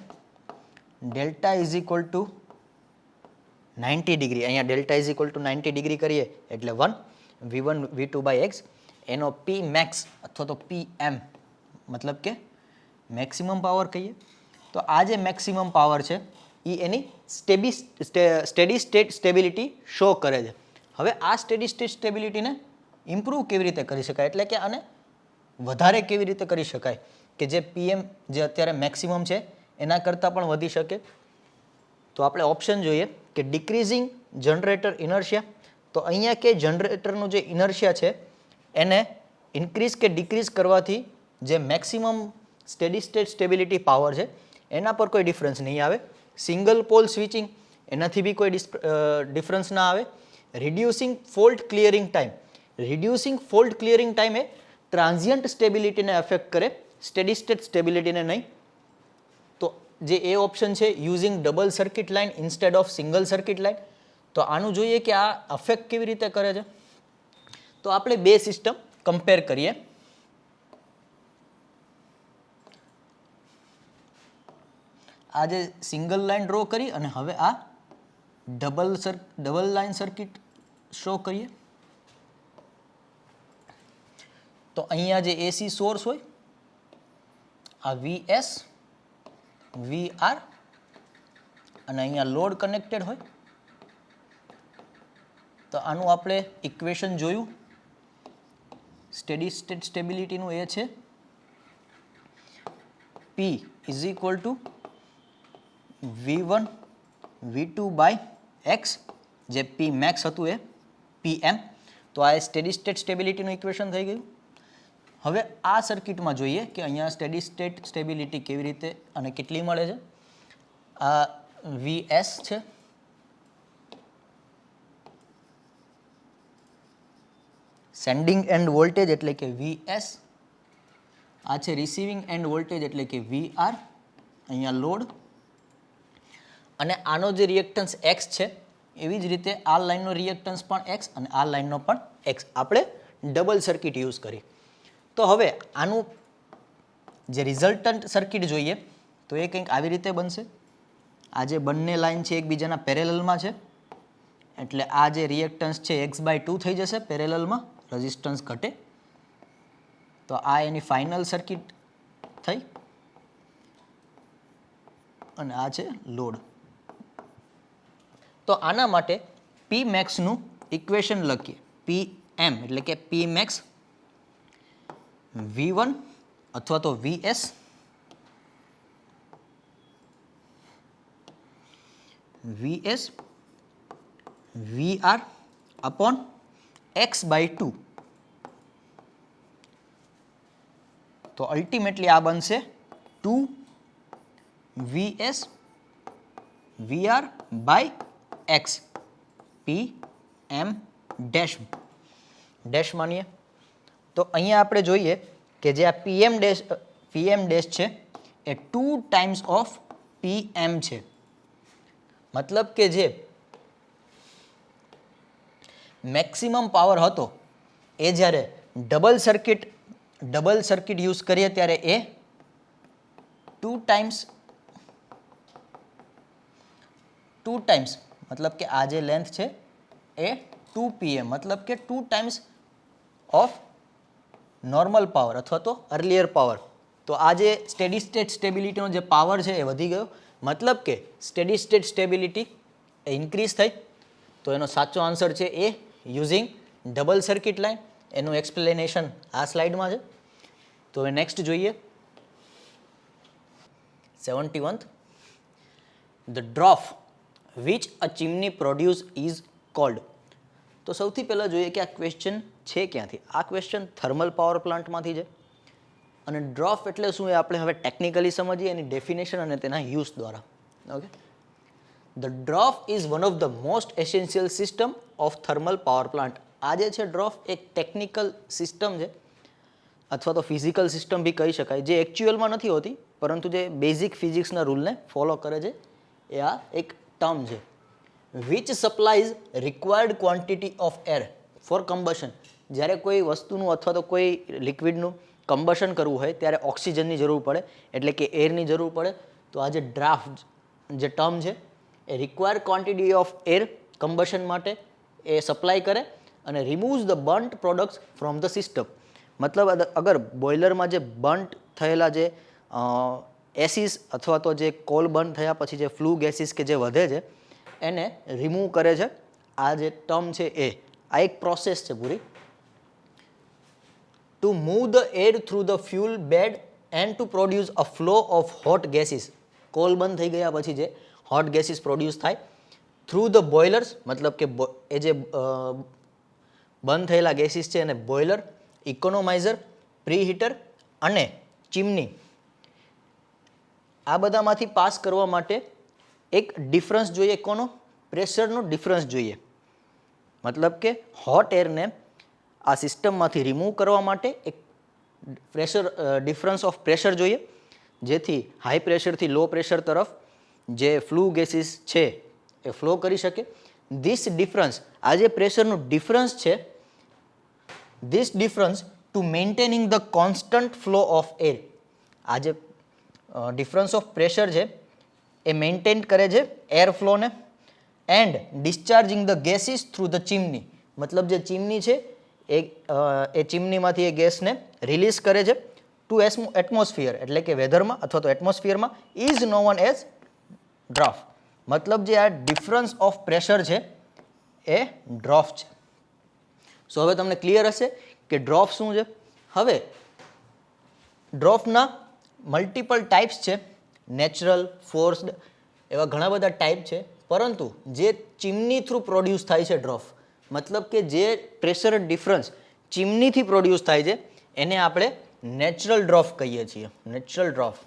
Delta is equal to 90 degree. અહીંયા delta is equal to 90 degree કરીએ એટલે 1 V1 V2 બાય એક્સ. એનો પી મેક્સ અથવા તો પી એમ મતલબ કે મેક્સિમમ પાવર કહીએ. તો આ જે મેક્સિમમ પાવર છે એ એની સ્ટેડી સ્ટેટ સ્ટેબિલિટી શો કરે છે. હવે આ સ્ટેડી સ્ટેટ સ્ટેબિલિટીને ઇમ્પ્રૂવ કેવી રીતે કરી શકાય, એટલે કે આને વધારે કેવી રીતે કરી શકાય કે જે પીએમ જે અત્યારે મેક્સિમમ છે એના કરતાં પણ વધી શકે? તો આપણે ઓપ્શન જોઈએ કે ડિક્રીઝિંગ જનરેટર ઇનર્શિયા. તો અહીંયા કે જનરેટરનું જે ઇનર્શિયા છે એને ઇન્ક્રીઝ કે ડિક્રીઝ કરવાથી જે maximum steady state stability power છે એના પર કોઈ ડિફરન્સ નહીં આવે. સિંગલ પોલ સ્વિચિંગ એનાથી બી કોઈ ડિફરન્સ ના આવે. Reducing fault clearing time. Reducing fault clearing time એ ટ્રાન્ઝિયન્ટ સ્ટેબિલિટીને અફેક્ટ કરે, સ્ટેડી સ્ટેટ સ્ટેબિલિટીને નહીં. તો જે એ ઓપ્શન છે using double circuit line instead of single circuit line. તો આનું જોઈએ કે આ અફેક્ટ કેવી રીતે કરે છે. તો આપણે બે સિસ્ટમ કમ્પેર કરીએ. આ જે સિંગલ લાઇન ડ્રો કરી અને હવે આ ડબલ લાઇન સર્કિટ શો કરીએ. તો અહીંયા જે એસી સોર્સ હોય આ VS, VR અને અહીંયા લોડ કનેક્ટેડ હોય. તો આનું આપણે ઇક્વેશન જોયું સ્ટેડી સ્ટેટ સ્ટેબિલિટીનું એ છે P is equal to V1 V2 by X, જે P મેક્સ હતું એ PM. તો આ સ્ટેડી સ્ટેટ સ્ટેબિલિટીનું ઇક્વેશન થઈ ગયું. હવે આ સર્કિટમાં જોઈએ કે અહીંયા સ્ટેડી સ્ટેટ સ્ટેબિલિટી કેવી રીતે અને કેટલી મળે છે. આ VS છે, સેન્ડિંગ એન્ડ વોલ્ટેજ એટલે કે VS. આ છે રિસીવિંગ એન્ડ વોલ્ટેજ એટલે કે VR. અહીંયા લોડ અને આનો જે રિએક્ટન્સ X છે એવી જ રીતે આ લાઇનનો રિએક્ટન્સ પણ X અને આ લાઇનનો પણ X. આપણે ડબલ સર્કિટ યુઝ કરી. તો હવે આનું જે રિઝલ્ટન્ટ સર્કિટ જોઈએ તો એ કંઈક આવી રીતે બનશે. આ જે બંને લાઇન છે એકબીજાના પેરેલલમાં છે એટલે આ જે રિએક્ટન્સ છે X/2 થઈ જશે પેરેલલમાં, રેઝિસ્ટન્સ ઘટે. તો આ એની ફાઇનલ સર્કિટ થઈ અને આ છે લોડ. તો આના માટે P મેક્સનું ઇક્વેશન લખીએ. PM એટલે કે P મેક્સ V1 અથવા તો VS VR અપોન X/2. તો અલ્ટિમેટલી આ બનશે 2 VS VR by X PM dash. Dash માનીએ તો અહીંયા આપણે જોઈએ કે જે આ પીએમ ડેશ છે એ 2 ટાઈમ્સ ઓફ પીએમ છે. મતલબ કે જે મેક્સિમમ પાવર હતો એ જ્યારે ડબલ સર્કિટ યુઝ કરીએ ત્યારે એ 2 ટાઈમ્સ મતલબ કે આ જે લેન્થ છે એ 2 pm મતલબ કે 2 ટાઈમ્સ ઓફ નોર્મલ પાવર અથવા તો અર્લિયર પાવર. તો આ જે સ્ટેડી સ્ટેટ સ્ટેબિલિટીનો જે પાવર છે એ વધી ગયો, મતલબ કે સ્ટેડી સ્ટેટ સ્ટેબિલિટી એ ઇન્ક્રીઝ થઈ. તો એનો સાચો આન્સર છે A using double circuit line. એનું એક્સપ્લેનેશન આ સ્લાઇડમાં છે. તો હવે નેક્સ્ટ જોઈએ 71th. The draught which a chimney produce is called. તો સૌથી પહેલાં જોઈએ કે આ ક્વેશ્ચન છે ક્યાંથી. આ ક્વેશ્ચન થર્મલ પાવર પ્લાન્ટમાંથી છે. અને ડ્રોફ એટલે શું એ આપણે હવે ટેકનિકલી સમજીએ એની ડેફિનેશન અને તેના યુઝ દ્વારા. Okay, the draught is one of the most essential system of thermal power plant. આ જે છે ડ્રોફ એક ટેકનિકલ સિસ્ટમ છે અથવા તો ફિઝિકલ સિસ્ટમ બી કહી શકાય, જે એકચ્યુઅલમાં નથી હોતી પરંતુ જે બેઝિક ફિઝિક્સના રૂલને ફોલો કરે છે. એ આ એક ટર્મ છે. Which supplies required quantity of air for combustion. જ્યારે કોઈ વસ્તુનું અથવા તો કોઈ લિક્વિડનું કમ્બશન કરવું હોય ત્યારે ઓક્સિજનની જરૂર પડે, એટલે કે એરની જરૂર પડે. તો આ જે ડ્રાફ્ટ જે ટર્મ છે એ required quantity of air combustion માટે એ સપ્લાય કરે અને removes the burnt products from the system. મતલબ અગર બોઇલરમાં જે બર્ન્ટ થયેલા જે એસિસ અથવા તો જે કોલ બર્ન થયા પછી જે ફ્લુ ગેસીસ કે જે વધે છે એને રિમૂવ કરે છે. આ જે ટર્મ છે એ આ એક પ્રોસેસ છે પૂરી. To move the air through the fuel bed and to produce a flow of hot gases. Coal બંધ થઈ ગયા પછી જે હોટ ગેસીસ પ્રોડ્યુસ થાય થ્રુ ધ બોઇલર્સ, મતલબ કે એ જે બંધ થયેલા ગેસીસ છે એને બોઇલર, ઇકોનોમાઇઝર, પ્રીહીટર અને ચીમની આ બધામાંથી પાસ કરવા માટે એક ડિફરન્સ જોઈએ. કોનો? પ્રેશરનો ડિફરન્સ જોઈએ. મતલબ કે હોટ એરને આ સિસ્ટમમાંથી રિમૂવ કરવા માટે એક ડિફરન્સ ઓફ પ્રેશર જોઈએ, જેથી હાઈ પ્રેશરથી લો પ્રેશર તરફ જે ફ્લુ ગેસીસ છે એ ફ્લો કરી શકે. ધીસ ડિફરન્સ, આ જે પ્રેશરનું ડિફરન્સ છે, this difference two maintaining the constant flow of air. આ જે ડિફરન્સ ઓફ પ્રેશર છે એ મેન્ટેન કરે છે એર ફ્લોને. And discharging the gases through the chimney. મતલબ જે ચીમની છે એ ચીમનીમાંથી એ ગેસને રિલીઝ કરે છે ટુ એટમોસ્ફિયર, એટલે કે વેધરમાં અથવા તો એટમોસ્ફિયરમાં. Is known as draught. મતલબ જે આ ડિફરન્સ ઓફ પ્રેશર છે એ ડ્રોફ છે. સો હવે તમને ક્લિયર હશે કે ડ્રોફ શું છે. હવે ડ્રોફના મલ્ટિપલ ટાઈપ્સ છે, નેચરલ, ફોર્સ્ડ, એવા ઘણા બધા ટાઈપ છે. પરંતુ જે ચીમની થ્રુ પ્રોડ્યુસ થાય છે ડ્રોફ, મતલબ કે જે પ્રેશર ડિફરન્સ ચીમનીથી પ્રોડ્યુસ થાય છે એને આપણે નેચરલ ડ્રોફ કહીએ છીએ. Natural draught.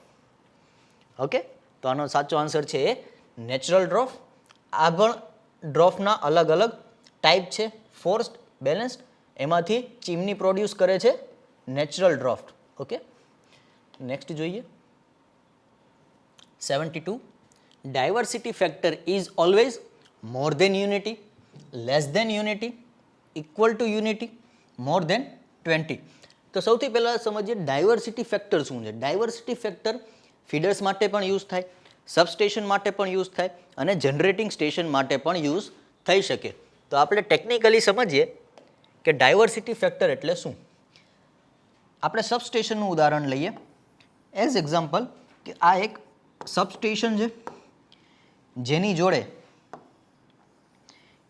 ઓકે, તો આનો સાચો આન્સર છે એ નેચરલ ડ્રોફ. આ પણ ડ્રોફના અલગ અલગ ટાઈપ છે, ફોર્સ્ડ, બેલેન્સ્ડ. એમાંથી ચીમની પ્રોડ્યુસ કરે છે નેચરલ ડ્રોફ. ઓકે, નેક્સ્ટ જોઈએ 72. Diversity factor is always more than unity, less than unity, equal to unity, more than 20. તો સૌથી પહેલાં સમજીએ ડાયવર્સિટી ફેક્ટર શું છે. ડાયવર્સિટી ફેક્ટર ફીડર્સ માટે પણ યુઝ થાય, સબસ્ટેશન માટે પણ યુઝ થાય અને જનરેટિંગ સ્ટેશન માટે પણ યુઝ થઈ શકે. તો આપણે ટેકનિકલી સમજીએ કે ડાયવર્સિટી ફેક્ટર એટલે શું. આપણે સબસ્ટેશનનું ઉદાહરણ લઈએ એઝ એક્ઝામ્પલ, કે આ એક સબસ્ટેશન છે જેની જોડે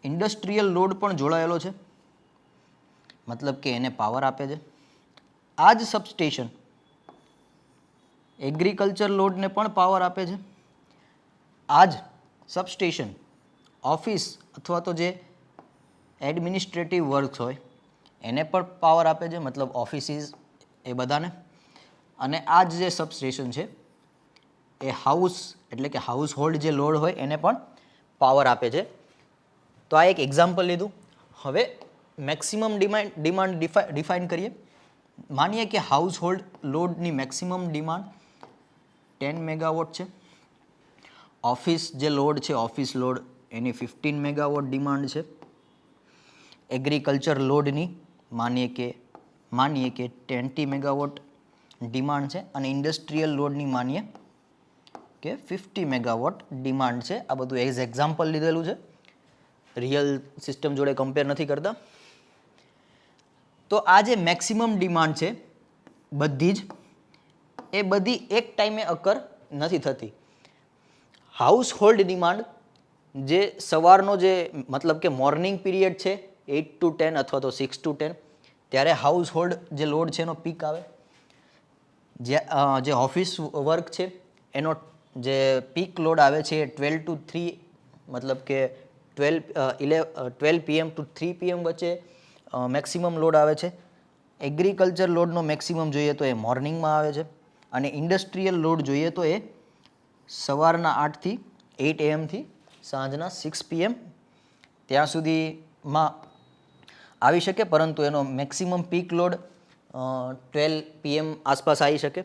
ઇન્ડસ્ટ્રીયલ લોડ પણ જોડાયેલો છે, મતલબ કે એને પાવર આપે છે. આ જ સબસ્ટેશન એગ્રીકલ્ચર લોડને પણ પાવર આપે છે. આ જ સબસ્ટેશન ઓફિસ અથવા તો જે એડમિનિસ્ટ્રેટિવ વર્ક્સ હોય એને પણ પાવર આપે છે, મતલબ ઓફિસીસ એ બધાને. અને આ જ જે સબસ્ટેશન છે એ હાઉસ એટલે કે હાઉસ હોલ્ડ જે લોડ હોય એને પણ પાવર આપે છે. તો આ એક એક્ઝામ્પલ લીધું. હવે મેક્સિમમ ડિમાન્ડ ડિફાઇન કરીએ. માનીએ કે હાઉસ હોલ્ડ લોડની મેક્સિમમ ડિમાન્ડ 10 મેગાવોટ છે. ઓફિસ જે લોડ છે ઓફિસ લોડ એની 15 મેગાવોટ ડિમાન્ડ છે. એગ્રીકલ્ચર લોડની માનીએ કે 20 મેગાવોટ ડિમાન્ડ છે અને ઇન્ડસ્ટ્રીયલ લોડની માનીએ કે 50 મેગાવોટ ડિમાન્ડ છે. આ બધું એઝ એક્ઝામ્પલ લીધેલું છે, રિયલ સિસ્ટમ જોડે કમ્પેર નથી કરતા. તો આ જે મેક્સિમમ ડિમાન્ડ છે બધી એક ટાઈમે અકર નથી થતી. હાઉસ હોલ્ડ ડિમાન્ડ જે સવારનો જે મતલબ કે મોર્નિંગ પીરિયડ છે 8 to 10 અથવા તો 6 to 10 ત્યારે હાઉસ હોલ્ડ જે લોડ છે એનો પીક આવે. જે ઓફિસ વર્ક છે એનો જે પીક લોડ આવે છે એ 12 to 3 મતલબ કે 12 PM to 3 PM વચ્ચે મેક્સિમમ લોડ આવે છે. એગ્રીકલ્ચર લોડનો મેક્સિમમ જોઈએ તો એ મોર્નિંગમાં આવે છે અને ઇન્ડસ્ટ્રીયલ લોડ જોઈએ તો એ સવારના 8 થી 8 AM થી સાંજના 6 PM ત્યાં સુધીમાં આવી શકે, પરંતુ એનો મેક્સિમમ પીક લોડ 12 PM આસપાસ આવી શકે.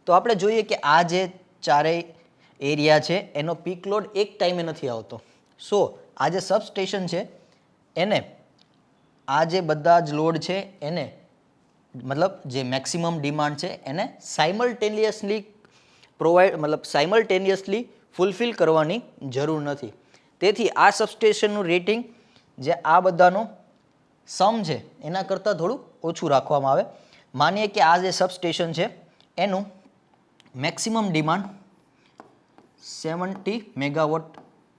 તો આપણે જોઈએ કે આ જે ચારેય એરિયા છે એનો પીક લોડ એક ટાઈમે નથી આવતો. સો આ જે સબસ્ટેશન છે એને આ જે બધા જ લોડ છે એને મતલબ જે મેક્સિમમ ડિમાન્ડ છે એને સાયમલ્ટેનિયસલી ફૂલફિલ કરવાની જરૂર નથી. તેથી આ સબસ્ટેશનનું રેટિંગ જે આ બધાનો સમ છે એના કરતાં થોડું ઓછું રાખવામાં આવે. માનીએ કે આ જે સબસ્ટેશન છે એનું મેક્સિમમ ડિમાન્ડ 70 મેગાવોટ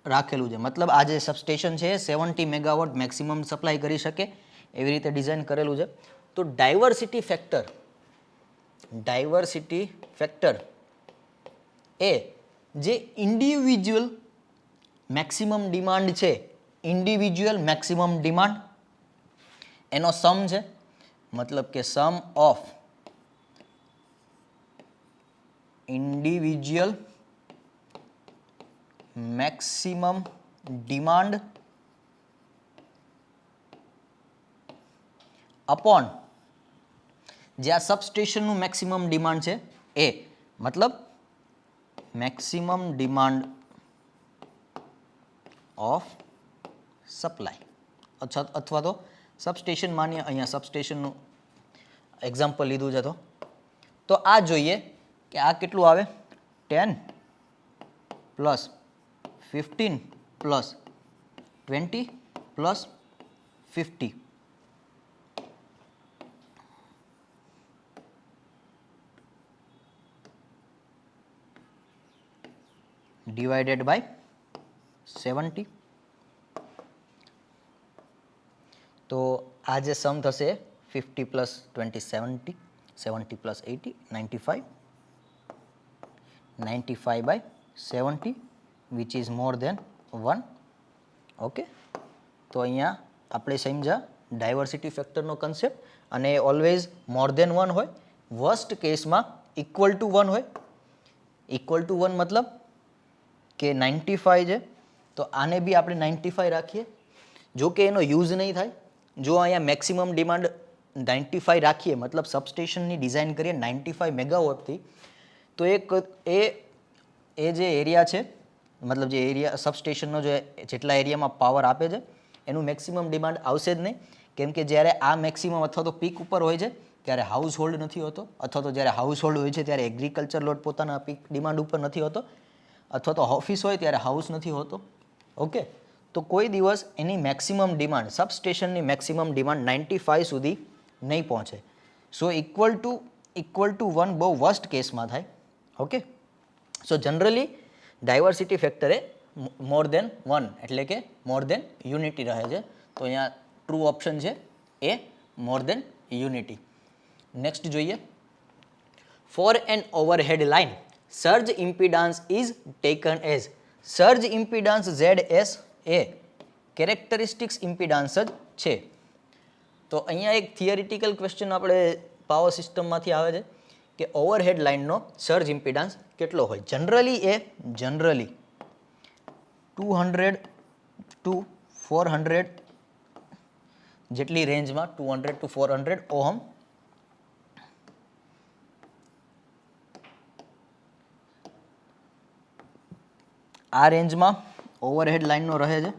રાખેલું છે. મતલબ આ જે સબસ્ટેશન છે 70 મેગાવોટ મેક્સિમમ સપ્લાય કરી શકે એવી રીતે ડિઝાઇન કરેલું છે. તો ડાયવર્સિટી ફેક્ટર એ જે ઇન્ડિવિજ્યુઅલ મેક્સિમમ ડિમાન્ડ છે, ઇન્ડિવિજ્યુઅલ મેક્સિમમ ડિમાન્ડ એનો સમ છે. મતલબ કે sum of individual maximum demand upon જે આ સબસ્ટેશનનું મેક્સિમમ ડિમાન્ડ છે એ મતલબ મેક્સિમમ ડિમાન્ડ ઓફ સપ્લાય અથવા તો સબસ્ટેશન માનીએ, અહીંયા સબસ્ટેશનનું એક્ઝામ્પલ લીધું છે. તો આ જોઈએ કે આ કેટલું આવે 10 plus 15 plus 20 plus 50 divided by 70. તો આ જે સમ થશે 50 plus 20 70, 70 plus 80 95, 95 by 70 which is more than 1. Okay, તો અહીંયા આપણે સમજ્યા ડાયવર્સિટી ફેક્ટરનો કન્સેપ્ટ, અને ઓલવેઝ મોર દેન 1 હોય. વર્સ્ટ કેસમાં ઇક્વલ ટુ 1 હોય. ઇક્વલ ટુ 1 મતલબ કે 95 છે તો આને બી આપણે 95 રાખીએ. જો કે એનો યુઝ નહીં થાય. જો અહીંયા મેક્સિમમ ડિમાન્ડ 95 રાખીએ મતલબ સબસ્ટેશનની ડિઝાઇન કરીએ 95 મેગાવોટથી, તો એ જે એરિયા છે મતલબ જે એરિયા સબસ્ટેશનનો જેટલા એરિયામાં પાવર આપે છે એનું મેક્સિમમ ડિમાન્ડ આવશે જ નહીં. કેમ કે જ્યારે આ મેક્સિમમ અથવા તો પીક ઉપર હોય છે ત્યારે હાઉસ હોલ્ડ નથી હોતો, અથવા તો જ્યારે હાઉસ હોલ્ડ હોય છે ત્યારે એગ્રીકલ્ચર લોડ પોતાના પીક ડિમાન્ડ ઉપર નથી હોતો, અથવા તો ઓફિસ હોય ત્યારે હાઉસ નથી હોતો. ઓકે, તો કોઈ દિવસ એની મેક્સિમમ ડિમાન્ડ સબસ્ટેશનની મેક્સિમમ ડિમાન્ડ 95 સુધી નહીં પહોંચે. સો ઇક્વલ ટુ 1 બહુ વર્સ્ટ કેસમાં થાય. ઓકે, સો જનરલી ડાયવર્સિટી ફેક્ટર એ મોર દેન 1 એટલે કે મોર દેન યુનિટી રહે છે. તો અહીંયા ટ્રુ ઓપ્શન છે એ મોર દેન યુનિટી. નેક્સ્ટ જોઈએ, for an overhead line surge impedance is taken as. Surge impedance ZS એ કેરેક્ટરિસ્ટિક્સ ઇમ્પિડન્સ જ છે. તો અહીંયા એક થિયરિટિકલ ક્વેશ્ચન આપણે પાવર સિસ્ટમમાંથી આવે છે કે ઓવરહેડ લાઇનનો સર્જ ઇમ્પિડન્સ કેટલો હોય. જનરલી 200 to 400 જેટલી રેન્જમાં 200 to 400 ઓહમ. આ રેન્જમાં ઓવરહેડ લાઇનનો રહે છે,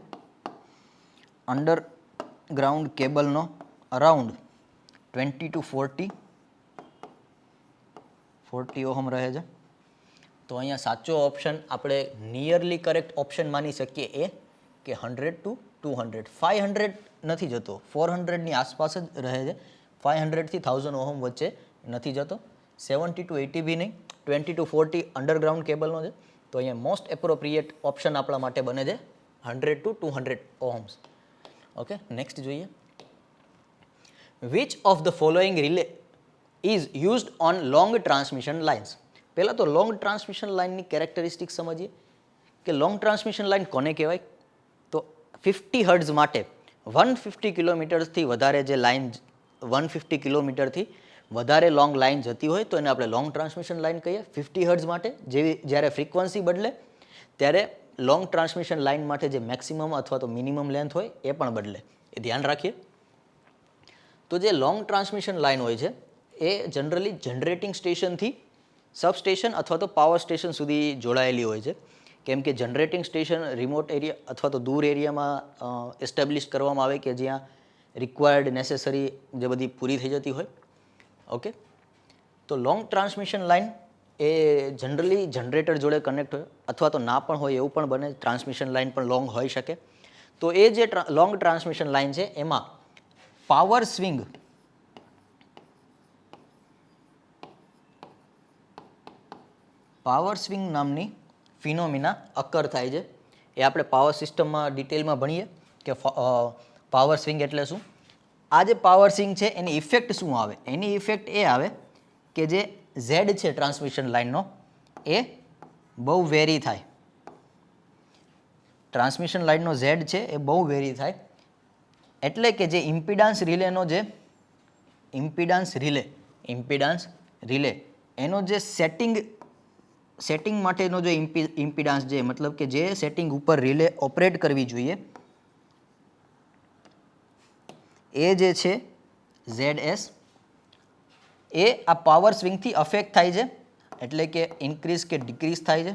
અંડરગ્રાઉન્ડ કેબલનો અરાઉન્ડ 20 to 40 ઓહમ રહે છે. તો અહીંયા સાચો ઓપ્શન આપણે નિયરલી કરેક્ટ ઓપ્શન માની શકીએ એ કે 100 to 200. 500 નથી જતો, 400ની આસપાસ જ રહે છે, 500 થી 1000 ઓહમ વચ્ચે નથી જતો. 70 to 80 બી નહીં, 20 to 40 અંડરગ્રાઉન્ડ કેબલનો છે. તો અહીંયા મોસ્ટ એપ્રોપ્રિએટ ઓપ્શન આપણા માટે બને છે 100 to 200 ઓહમ્સ. ઓકે, નેક્સ્ટ જોઈએ. Which of the following relay is used on long transmission lines? પહેલાં તો લોંગ ટ્રાન્સમિશન લાઇનની કેરેક્ટરિસ્ટિક સમજીએ કે લોંગ ટ્રાન્સમિશન લાઇન કોને કહેવાય. તો 50 હર્ટ્ઝ માટે 150 કિલોમીટરથી વધારે જે લાઇન 150 કિલોમીટરથી વધારે લોંગ લાઇન જતી હોય તો એને આપણે લોંગ ટ્રાન્સમિશન લાઇન કહીએ. 50 હર્ટ્ઝ માટે જેવી જ્યારે ફ્રીક્વન્સી બદલે ત્યારે લોંગ ટ્રાન્સમિશન લાઇન માટે જે મેક્સિમમ અથવા તો મિનિમમ લેન્થ હોય એ પણ બદલે, એ ધ્યાન રાખીએ. તો જે લોંગ ટ્રાન્સમિશન લાઇન હોય છે એ જનરલી જનરેટિંગ સ્ટેશનથી સબસ્ટેશન અથવા તો પાવર સ્ટેશન સુધી જોડાયેલી હોય છે. કેમ કે જનરેટિંગ સ્ટેશન રિમોટ એરિયા અથવા તો દૂર એરિયામાં એસ્ટાબ્લિશ કરવામાં આવે કે જ્યાં રિક્વાયર્ડ નેસેસરી જે બધી પૂરી થઈ જતી હોય. ઓકે, તો લોંગ ટ્રાન્સમિશન લાઇન એ જનરલી જનરેટર જોડે કનેક્ટ હોય અથવા તો ના પણ હોય એવું પણ બને, ટ્રાન્સમિશન લાઇન પણ લોંગ હોઈ શકે. તો એ જે લોંગ ટ્રાન્સમિશન લાઇન છે એમાં પાવર સ્વિંગ નામની ફિનોમિના અકર થાય છે. એ આપણે પાવર સિસ્ટમમાં ડિટેલમાં ભણીએ કે પાવર સ્વિંગ એટલે શું. આ જે પાવર સ્વિંગ છે એની ઇફેક્ટ શું આવે? એની ઇફેક્ટ એ આવે કે જે ઝેડ છે ટ્રાન્સમિશન લાઇનનો એ બહુ વેરી થાય. ટ્રાન્સમિશન લાઇનનો ઝેડ છે એ બહુ વેરી થાય, એટલે કે જે ઇમ્પિડાન્સ રિલે એનો જે સેટિંગ માટેનો જે ઇમ્પિડાન્સ જે મતલબ કે જે સેટિંગ ઉપર રિલે ઓપરેટ કરવી જોઈએ એ જે છે ZS એ આ પાવર સ્વિંગથી અફેક્ટ થાય છે, એટલે કે ઇન્ક્રીઝ કે ડિક્રીઝ થાય છે.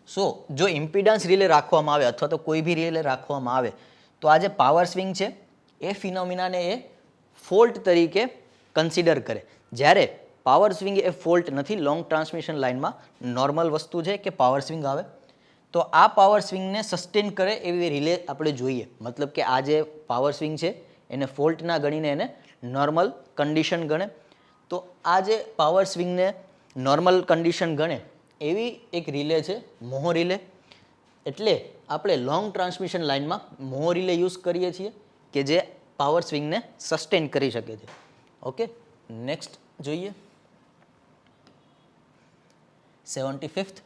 સો જો ઇમ્પિડન્સ રિલે રાખવામાં આવે અથવા તો કોઈ બી રિલે રાખવામાં આવે તો આ જે પાવર સ્વિંગ છે એ ફિનોમિનાને એ ફોલ્ટ તરીકે કન્સિડર કરે. જ્યારે પાવર સ્વિંગ એ ફોલ્ટ નથી, લોંગ ટ્રાન્સમિશન લાઇનમાં નોર્મલ વસ્તુ છે કે પાવર સ્વિંગ આવે તો આ પાવર સ્વિંગને સસ્ટેન કરે એવી રિલે આપણે જોઈએ. મતલબ કે આ જે પાવર સ્વિંગ છે એને ફોલ્ટ ના ગણીને એને નોર્મલ કન્ડિશન ગણે. તો આ જે પાવર સ્વિંગને નોર્મલ કન્ડિશન ગણે એવી એક રિલે છે મોહો રિલે. એટલે આપણે લોંગ ટ્રાન્સમિશન લાઇનમાં મોહો રિલે યુઝ કરીએ છીએ કે જે પાવર સ્વિંગને સસ્ટેન કરી શકે છે. ઓકે, નેક્સ્ટ જોઈએ. 75th,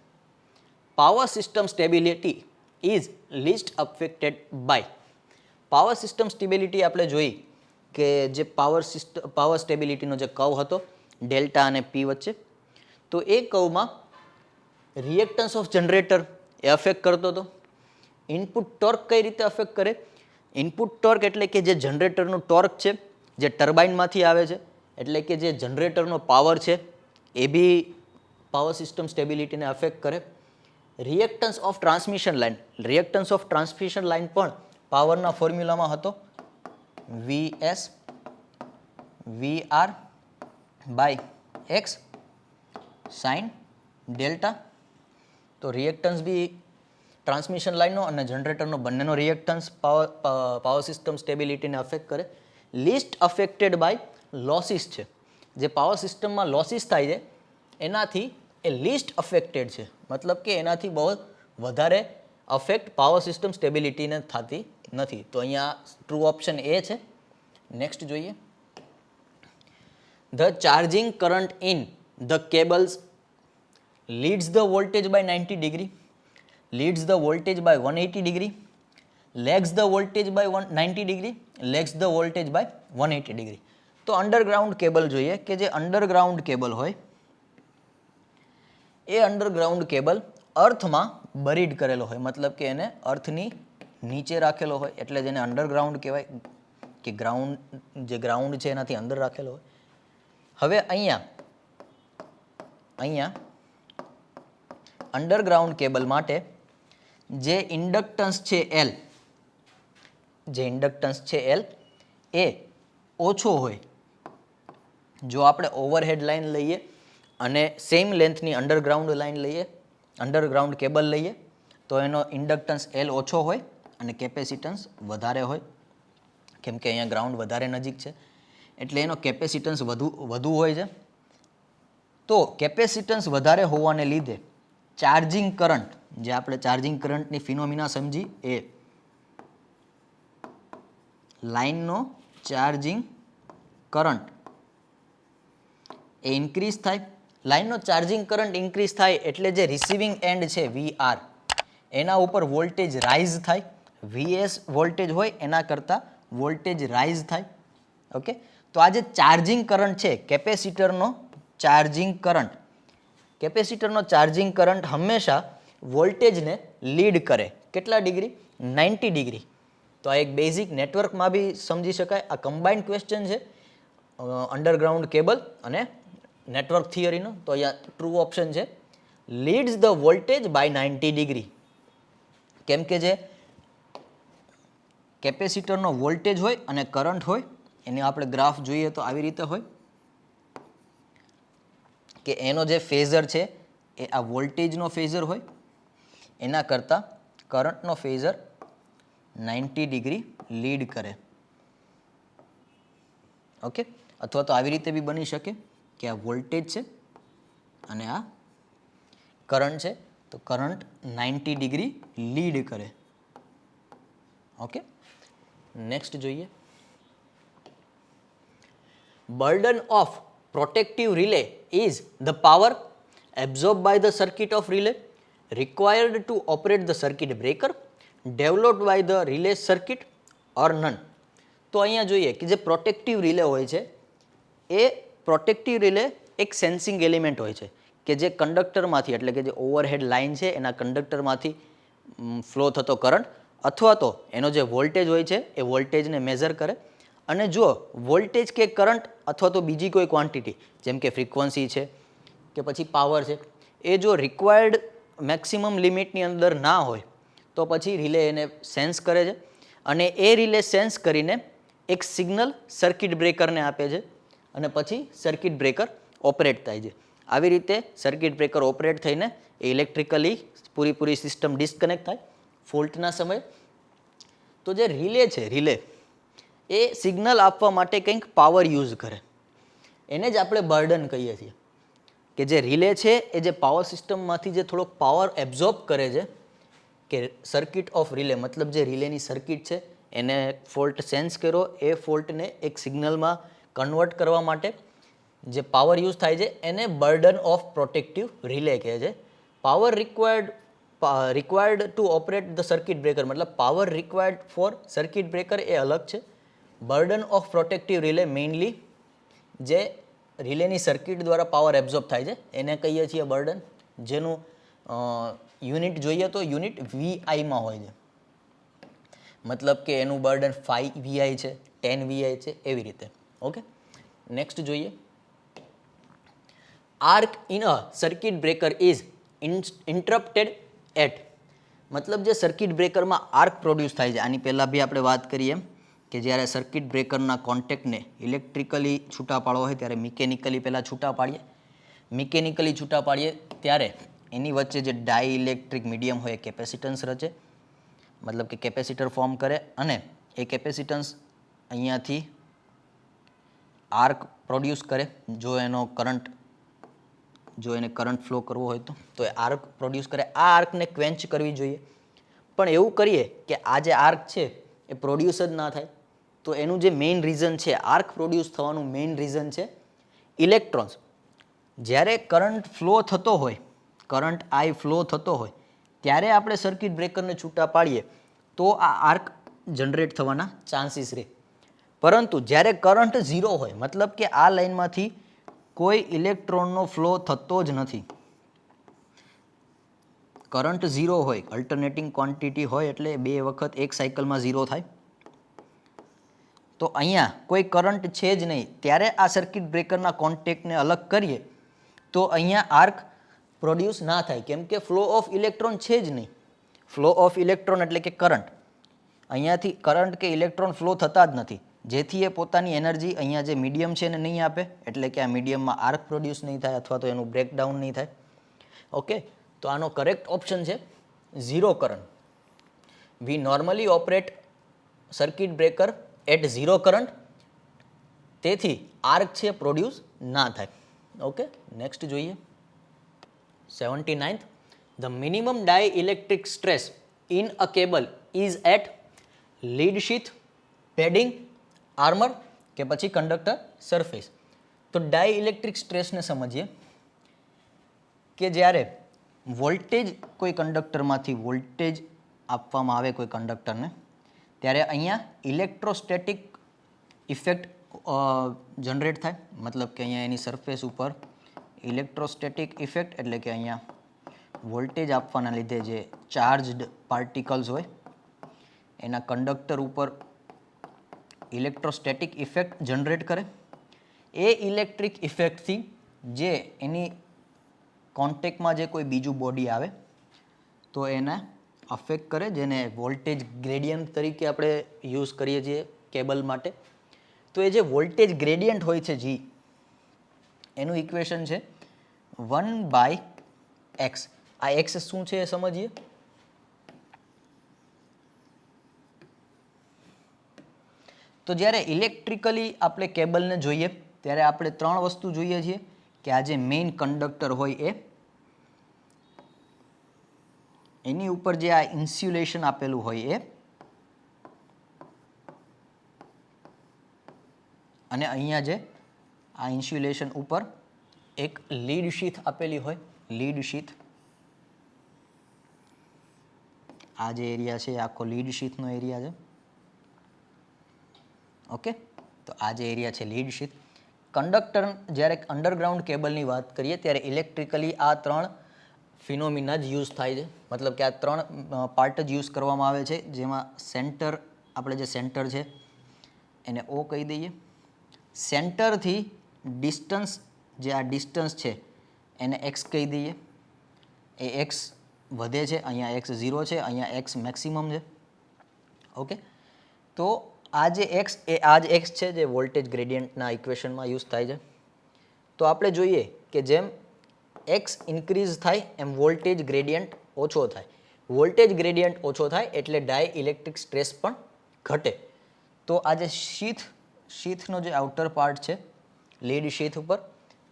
power system stability is least affected by. Power system stability આપણે જોઈ કે જે પાવર સ્ટેબિલિટીનો જે કર્વ હતો ડેલ્ટા અને પી વચ્ચે, તો એ કર્વમાં રિએક્ટન્સ ઓફ જનરેટર એ અફેક્ટ કરતો હતો. ઇનપુટ ટોર્ક કઈ રીતે અફેક્ટ કરે? ઇનપુટ ટોર્ક એટલે કે જે જનરેટરનું ટોર્ક છે જે ટર્બાઇનમાંથી આવે છે, એટલે કે જે જનરેટરનો પાવર છે એ બી પાવર સિસ્ટમ સ્ટેબિલિટીને અફેક્ટ કરે. રિએક્ટન્સ ઓફ ટ્રાન્સમિશન લાઇન પણ પાવરના ફોર્મ્યુલામાં હતો VS VR by X sine delta. તો રિએક્ટન્સ બી ટ્રાન્સમિશન લાઇનનો અને જનરેટરનો બંનેનો રિએક્ટન્સ પાવર સિસ્ટમ સ્ટેબિલિટીને અફેક્ટ કરે. લીસ્ટ અફેક્ટેડ બાય લોસીસ છે. જે પાવર સિસ્ટમમાં લોસીસ થાય છે એનાથી એ લીસ્ટ અફેક્ટેડ છે, મતલબ કે એનાથી બહુ વધારે અફેક્ટ પાવર સિસ્ટમ સ્ટેબિલિટીને થતી નથી. તો અહીંયા ટ્રુ ઓપ્શન એ છે. નેક્સ્ટ જોઈએ. The charging current in the cables leads the voltage by 90 degree, leads the voltage by 180 degree, lags the voltage by 90 degree, lags the voltage by 180 degree. તો underground cable જોઈએ કે જે underground cable હોય એ underground cable અર્થમાં buried કરેલો હોય, મતલબ કે એને અર્થની નીચે રાખેલો હોય એટલે જેને અંડરગ્રાઉન્ડ કહેવાય. કે ગ્રાઉન્ડ છે એનાથી અંદર રાખેલો હોય. હવે અહીંયા અંડરગ્રાઉન્ડ કેબલ માટે જે ઇન્ડક્ટન્સ છે એલ એ ઓછો હોય. જો આપણે ઓવરહેડ લાઇન લઈએ અને સેમ લેન્થની અંડરગ્રાઉન્ડ કેબલ લઈએ તો એનો ઇન્ડક્ટન્સ એલ ઓછો હોય અને કેપેસિટન્સ વધારે હોય. કેમ કે અહીંયા ગ્રાઉન્ડ વધારે નજીક છે એટલે એનો કેપેસિટન્સ વધુ હોય છે. તો કેપેસિટન્સ વધારે હોવાને લીધે ચાર્જિંગ કરંટ, જે આપણે ચાર્જિંગ કરંટની ફિનોમિના સમજી, એ લાઇનનો ચાર્જિંગ કરંટ એ ઇન્ક્રીઝ થાય. લાઇનનો ચાર્જિંગ કરંટ ઇન્ક્રીઝ થાય એટલે જે રિસીવિંગ એન્ડ છે VR એના ઉપર વોલ્ટેજ રાઇઝ થાય. VS વોલ્ટેજ હોય એના કરતાં વોલ્ટેજ રાઇઝ થાય. ઓકે, તો આ જે ચાર્જિંગ કરંટ છે, કેપેસિટરનો ચાર્જિંગ કરંટ હંમેશા વોલ્ટેજને લીડ કરે. કેટલા ડિગ્રી? 90 ડિગ્રી. તો આ એક બેઝિક નેટવર્કમાં બી સમજી શકાય. આ કમ્બાઇન્ડ ક્વેશ્ચન છે અંડરગ્રાઉન્ડ કેબલ અને નેટવર્ક થિયરીનો. તો અહીંયા ટ્રુ ઓપ્શન છે, leads the voltage by 90 degree. કેમ કે જે કેપેસિટરનો વોલ્ટેજ હોય અને કરંટ હોય એને આપણે ગ્રાફ જોઈએ તો આવી રીતે હોય કે એનો જે ફેઝર છે એ આ વોલ્ટેજનો ફેઝર હોય, એના કરતાં કરંટનો ફેઝર 90 ડિગ્રી લીડ કરે. ઓકે, અથવા તો આવી રીતે બી બની શકે કે આ વોલ્ટેજ છે અને આ કરંટ છે, તો કરંટ 90 ડિગ્રી લીડ કરે. ઓકે, નેક્સ્ટ જોઈએ. Burden of protective relay is the power absorbed by the circuit of relay required to operate the circuit breaker developed by the relay circuit or none. તો અહીંયા જોઈએ કે જે protective relay હોય છે એ protective relay એક sensing element હોય છે કે જે કંડક્ટરમાંથી, એટલે કે જે ઓવરહેડ લાઇન છે એના કંડક્ટરમાંથી ફ્લો થતો કરંટ અથવા તો એનો જે વોલ્ટેજ હોય છે એ વોલ્ટેજને મેઝર કરે. અને જો વોલ્ટેજ કે કરંટ અથવા તો બીજી કોઈ ક્વોન્ટિટી જેમ કે ફ્રીક્વન્સી છે કે પછી પાવર છે એ જો રિક્વાયર્ડ મેક્સિમમ લિમિટની અંદર ના હોય તો પછી રિલે એને સેન્સ કરે છે અને એ રિલે સેન્સ કરીને એક સિગ્નલ સર્કિટ બ્રેકરને આપે છે અને પછી સર્કિટ બ્રેકર ઓપરેટ થાય છે. આવી રીતે સર્કિટ બ્રેકર ઓપરેટ થઈને એ ઇલેક્ટ્રિકલી પૂરી સિસ્ટમ ડિસ્કનેક્ટ થાય ફોલ્ટના સમયે. તો જે રિલે છે, એ સિગ્નલ આપવા માટે કંઈક પાવર યુઝ કરે, એને જ આપણે બર્ડન કહીએ છીએ. કે જે રિલે છે એ જે પાવર સિસ્ટમમાંથી જે થોડોક પાવર એબ્ઝોર્બ કરે છે, કે સર્કિટ ઓફ રિલે મતલબ જે રિલેની સર્કિટ છે એને ફોલ્ટ સેન્સ કર્યો, એ ફોલ્ટને એક સિગ્નલમાં કન્વર્ટ કરવા માટે જે પાવર યુઝ થાય છે એને બર્ડન ઓફ પ્રોટેક્ટિવ રિલે કહે છે. Power required to operate the circuit breaker મતલબ power required for circuit breaker એ અલગ છે. Burden of protective relay mainly જે રિલેની સર્કિટ દ્વારા પાવર એબ્ઝોર્બ થાય છે એને કહીએ છીએ બર્ડન, જેનું યુનિટ જોઈએ તો યુનિટ VIમાં હોય છે. મતલબ કે એનું બર્ડન 5 VI છે, 10 VI છે, એવી રીતે. ઓકે, નેક્સ્ટ જોઈએ. Arc in a circuit breaker is interrupted at મતલબ જે સર્કિટ બ્રેકરમાં આર્ક પ્રોડ્યુસ થાય છે, આની પહેલાં બી આપણે વાત કરીએ એમ કે જ્યારે સર્કિટ બ્રેકરના કોન્ટેક્ટને ઇલેક્ટ્રિકલી છૂટા પાડવા હોય ત્યારે મિકેનિકલી પહેલાં છૂટા પાડીએ ત્યારે એની વચ્ચે જે ડાઇઇલેક્ટ્રિક મીડિયમ હોય એ કેપેસિટન્સ રચે, મતલબ કે કેપેસિટર ફોર્મ કરે અને એ કેપેસિટન્સ અહીંયાથી આર્ક પ્રોડ્યુસ કરે. જો એને કરંટ ફ્લો કરવો હોય તો એ આર્ક પ્રોડ્યુસ કરે. આ આર્કને ક્વેન્ચ કરવી જોઈએ, પણ એવું કરીએ કે આ જે આર્ક છે એ પ્રોડ્યુસ જ ના થાય તો એનું જે મેઇન રીઝન છે, આર્ક પ્રોડ્યુસ થવાનું મેઇન રીઝન છે ઇલેક્ટ્રોન્સ. જ્યારે કરંટ આઈ ફ્લો થતો હોય ત્યારે આપણે સર્કિટ બ્રેકરને છૂટા પાડીએ તો આ આર્ક જનરેટ થવાના ચાન્સીસ રહે. પરંતુ જ્યારે કરંટ ઝીરો હોય મતલબ કે આ લાઇનમાંથી કોઈ ઇલેક્ટ્રોનનો ફ્લો થતો જ નથી, કરંટ ઝીરો હોય, અલ્ટરનેટિંગ ક્વોન્ટિટી હોય એટલે 2 વખત એક સાયકલમાં ઝીરો થાય, તો અહીંયા કોઈ કરંટ છે જ નહીં, ત્યારે આ સર્કિટ બ્રેકરના કોન્ટેક્ટને અલગ કરીએ તો અહીંયા આર્ક પ્રોડ્યુસ ના થાય, કેમ કે ફ્લો ઓફ ઇલેક્ટ્રોન છે જ નહીં. ફ્લો ઓફ ઇલેક્ટ્રોન એટલે કે કરંટ, અહીંયાથી કરંટ કે ઇલેક્ટ્રોન ફ્લો થતા જ નથી, જેથી એ પોતાની એનર્જી અહીંયા જે મીડિયમ છે એને નહીં આપે, એટલે કે આ મીડિયમમાં આર્ક પ્રોડ્યુસ નહીં થાય અથવા તો એનું બ્રેકડાઉન નહીં થાય. ઓકે, તો આનો કરેક્ટ ઓપ્શન છે zero current. We normally operate circuit breaker at zero current, તેથી આર્ક છે પ્રોડ્યુસ ના થાય. ઓકે, નેક્સ્ટ જોઈએ 79th. The minimum dielectric stress in a cable is at lead sheath, padding, armor કે પછી કંડક્ટર સરફેસ. તો dielectric સ્ટ્રેસને સમજીએ કે જ્યારે વોલ્ટેજ કોઈ કંડક્ટરમાંથી વોલ્ટેજ આપવામાં આવે કોઈ કંડક્ટરને, ત્યારે અહીંયા ઇલેક્ટ્રોસ્ટેટિક ઇફેક્ટ જનરેટ થાય, મતલબ કે અહીંયા એની સરફેસ ઉપર ઇલેક્ટ્રોસ્ટેટિક ઇફેક્ટ એટલે કે અહીંયા વોલ્ટેજ આપવાના લીધે જે ચાર્જડ પાર્ટિકલ્સ હોય એના કંડક્ટર ઉપર ઇલેક્ટ્રોસ્ટેટિક ઇફેક્ટ જનરેટ કરે. એ ઇલેક્ટ્રિક ઇફેક્ટથી જે એની કોન્ટેક્ટમાં જે કોઈ બીજું બોડી આવે તો એને અફેક્ટ કરે, જેને વોલ્ટેજ ગ્રેડિયન્ટ તરીકે આપણે યુઝ કરીએ છીએ કેબલ માટે. તો એ જે વોલ્ટેજ ગ્રેડિયન્ટ હોય છે જી, એનું ઇક્વેશન છે 1/x. આ x શું છે એ સમજીએ. તો જ્યારે ઇલેક્ટ્રિકલી આપણે કેબલને જોઈએ ત્યારે આપણે ત્રણ વસ્તુ જોઈએ છીએ કે આ જે મેઇન કંડક્ટર હોય એની ઉપર જે આ ઇન્સ્યુલેશન આપેલું હોય એ, અને અહીંયા જે આ ઇન્સ્યુલેશન ઉપર એક લીડ શીથ આપેલી હોય, લીડ શીથ. આ જે એરિયા છે એ આખો લીડ શીથનો એરિયા છે. ઓકે, તો આ જે એરિયા છે લીડ શીથ. કંડક્ટર જ્યારે અંડરગ્રાઉન્ડ કેબલની વાત કરીએ ત્યારે ઇલેક્ટ્રિકલી આ ત્રણ ફિનોમિના જ યુઝ થાય છે, મતલબ કે આ ત્રણ પાર્ટ જ યુઝ કરવામાં આવે છે, જેમાં સેન્ટર, આપણે જે સેન્ટર છે એને O કહી દઈએ. સેન્ટરથી ડિસ્ટન્સ, જે આ ડિસ્ટન્સ છે એને x કહી દઈએ. એ x વધે છે, અહીંયા x 0 છે, અહીંયા x મેક્સિમમ છે. ઓકે, તો આ જે x એ આ જ x છે જે વોલ્ટેજ ગ્રેડિયન્ટના ઇક્વેશનમાં યુઝ થાય છે. તો આપણે જોઈએ કે જેમ x ઇન્ક્રીઝ થાય એમ વોલ્ટેજ ગ્રેડિયન્ટ ઓછો થાય. વોલ્ટેજ ગ્રેડિયન્ટ ઓછો થાય એટલે ડાઇઇલેક્ટ્રિક સ્ટ્રેસ પણ ઘટે. તો આ જે શીથનો જે આઉટર પાર્ટ છે લીડ શીથ ઉપર,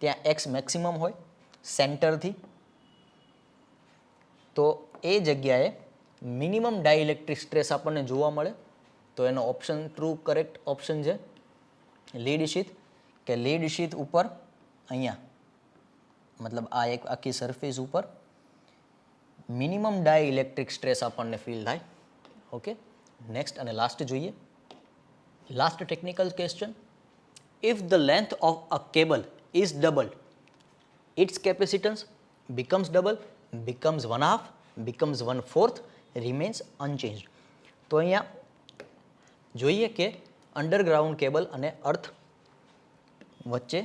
ત્યાં x મેક્સિમમ હોય સેન્ટરથી, તો એ જગ્યાએ મિનિમમ ડાઇઇલેક્ટ્રિક સ્ટ્રેસ આપણને જોવા મળે. તો એનો ઓપ્શન ટ્રુ કરેક્ટ ઓપ્શન છે લીડ શીથ, કે લીડ શીથ ઉપર અહીંયા મતલબ આ એક આખી સરફેસ ઉપર મિનિમમ ડાઇઇલેક્ટ્રિક સ્ટ્રેસ આપણને ફીલ થાય. ઓકે, નેક્સ્ટ અને લાસ્ટ જોઈએ. Last technical question. If the length of a cable is double, its capacitance becomes double, becomes 1/2, becomes 1/4, remains unchanged. તો અહીંયા જોઈએ કે અંડરગ્રાઉન્ડ કેબલ અને અર્થ વચ્ચે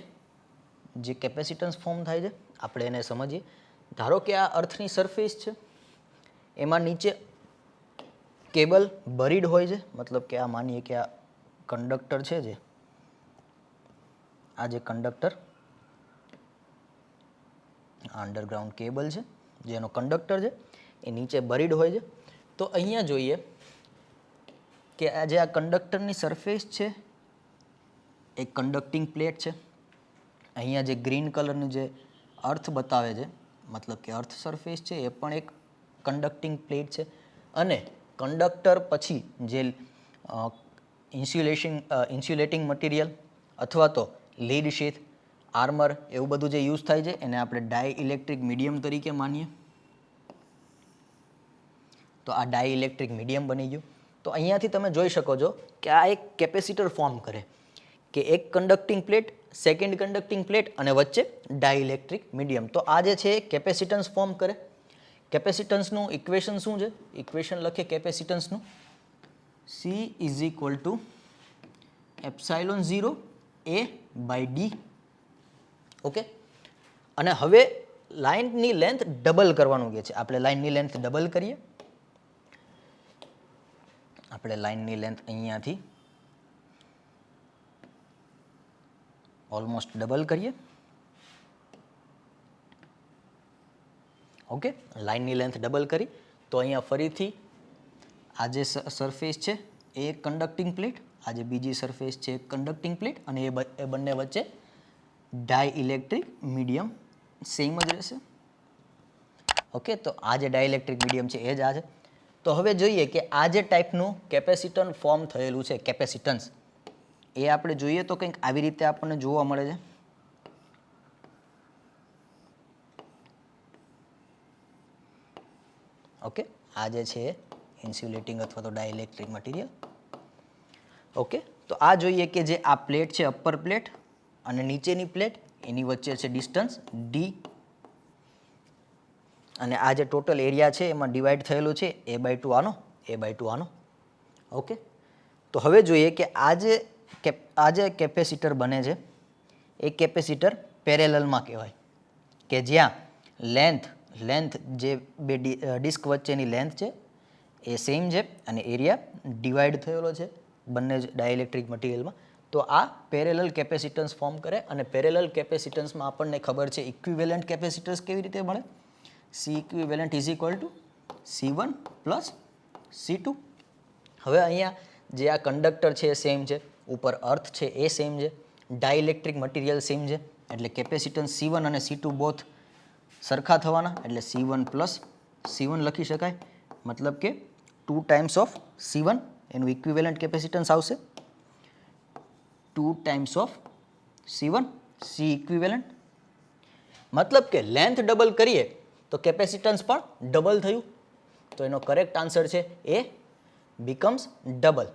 જે કેપેસિટન્સ ફોર્મ થાય છે આપણે એને સમજીએ. ધારો કે આ અર્થની સરફેસ છે, એમાં નીચે કેબલ બરીડ હોય છે, મતલબ કે આ માનીએ કે આ કંડક્ટર છે, જે આ જે કંડક્ટર અંડરગ્રાઉન્ડ કેબલ છે જેનો કંડક્ટર છે એ નીચે બરીડ હોય છે. તો અહીંયા જોઈએ કે આ જે આ કંડક્ટરની સરફેસ છે એક કન્ડક્ટિંગ પ્લેટ છે. અહીંયા જે ગ્રીન કલરનું જે અર્થ બતાવે છે, મતલબ કે અર્થ સરફેસ છે, એ પણ એક કન્ડક્ટિંગ પ્લેટ છે. અને કંડક્ટર પછી જે ઇન્સ્યુલેટિંગ મટીરિયલ અથવા તો લીડ શીથ, આર્મર એવું બધું જે યુઝ થાય છે એને આપણે ડાઇઇલેક્ટ્રિક મીડિયમ તરીકે માનીએ. તો આ ડાઇઇલેક્ટ્રિક મીડિયમ બની ગયું. તો અહીંયાથી તમે જોઈ શકો છો કે આ એક કેપેસિટર ફોર્મ કરે, કે એક conducting plate, second conducting plate અને વચ્ચે ડાઇઇલેક્ટ્રિક મીડિયમ. તો આ જે છે કેપેસિટન્સ ફોર્મ કરે. કેપેસિટન્સનું ઇક્વેશન શું છે? ઇક્વેશન લખીએ કેપેસિટન્સનું, C = epsilon 0 A by D. Okay, અને હવે લાઇનની લેન્થ ડબલ કરવાનું કહે છે. આપણે લાઇનની લેન્થ ડબલ કરીએ. આપણે લાઇનની લેન્થ અહીંયાથી ઓલમોસ્ટ ડબલ કરીએ. ઓકે, લાઇનની લેન્થ ડબલ કરી તો અહીંયા ફરીથી આ જે સરફેસ છે એ એક કન્ડક્ટિંગ પ્લેટ, આ જે બીજી સરફેસ છે એક કન્ડક્ટિંગ પ્લેટ, અને એ બંને વચ્ચે ડાઇઇલેક્ટ્રિક મીડિયમ સેમ જ રહેશે. ઓકે, તો આ જે ડાઇઇલેક્ટ્રિક મીડિયમ છે એ જ આ છે. તો હવે જોઈએ કે આ જે ટાઈપનું કેપેસિટન્સ ફોર્મ થયેલું છે, કેપેસિટન્સ, એ આપણે જોઈએ તો કંઈક આવી રીતે આપણને જોવા મળે છે. ઓકે, આ જે છે ઇન્સ્યુલેટિંગ અથવા તો ડાઇલેક્ટ્રિક મટીરિયલ. ઓકે, તો આ જોઈએ કે જે આ પ્લેટ છે અપર પ્લેટ અને નીચેની પ્લેટ, એની વચ્ચે છે ડિસ્ટન્સ ડી, અને આ જે ટોટલ એરિયા છે એમાં ડિવાઈડ થયેલું છે a/2 આનો, a/2 આનો. ઓકે, તો હવે જોઈએ કે આ જે કેપેસિટર બને છે એ કેપેસિટર પેરેલલમાં કહેવાય, કે જ્યાં લેન્થ જે બે ડિસ્ક વચ્ચેની લેન્થ છે એ સેમ છે અને એરિયા ડિવાઈડ થયેલો છે બંને જ ડાઇલેક્ટ્રિક મટીરિયલમાં. તો આ પેરેલલ કેપેસિટન્સ ફોર્મ કરે, અને પેરેલલ કેપેસિટન્સમાં આપણને ખબર છે ઇક્વિવેલન્ટ કેપેસિટન્સ કેવી રીતે મળે. C equivalent is equal to C1 plus C2. હવે અહીંયા જે આ કંડક્ટર છે એ સેમ છે, ઉપર અર્થ છે એ સેમ છે, ડાઇલેક્ટ્રિક મટીરિયલ સેમ છે, એટલે કેપેસિટન્સ C1 અને C2 બોથ સરખા થવાના, એટલે C1 plus C1 લખી શકાય. મતલબ કે 2 times of C1 એનું ઇક્વિવેલન્ટ કેપેસિટન્સ આવશે, 2 times of C1, C equivalent. મતલબ કે લેન્થ ડબલ કરીએ તો કેપેસિટન્સ પણ ડબલ થયું. તો એનો કરેક્ટ આન્સર છે એ બીકમ્સ ડબલ.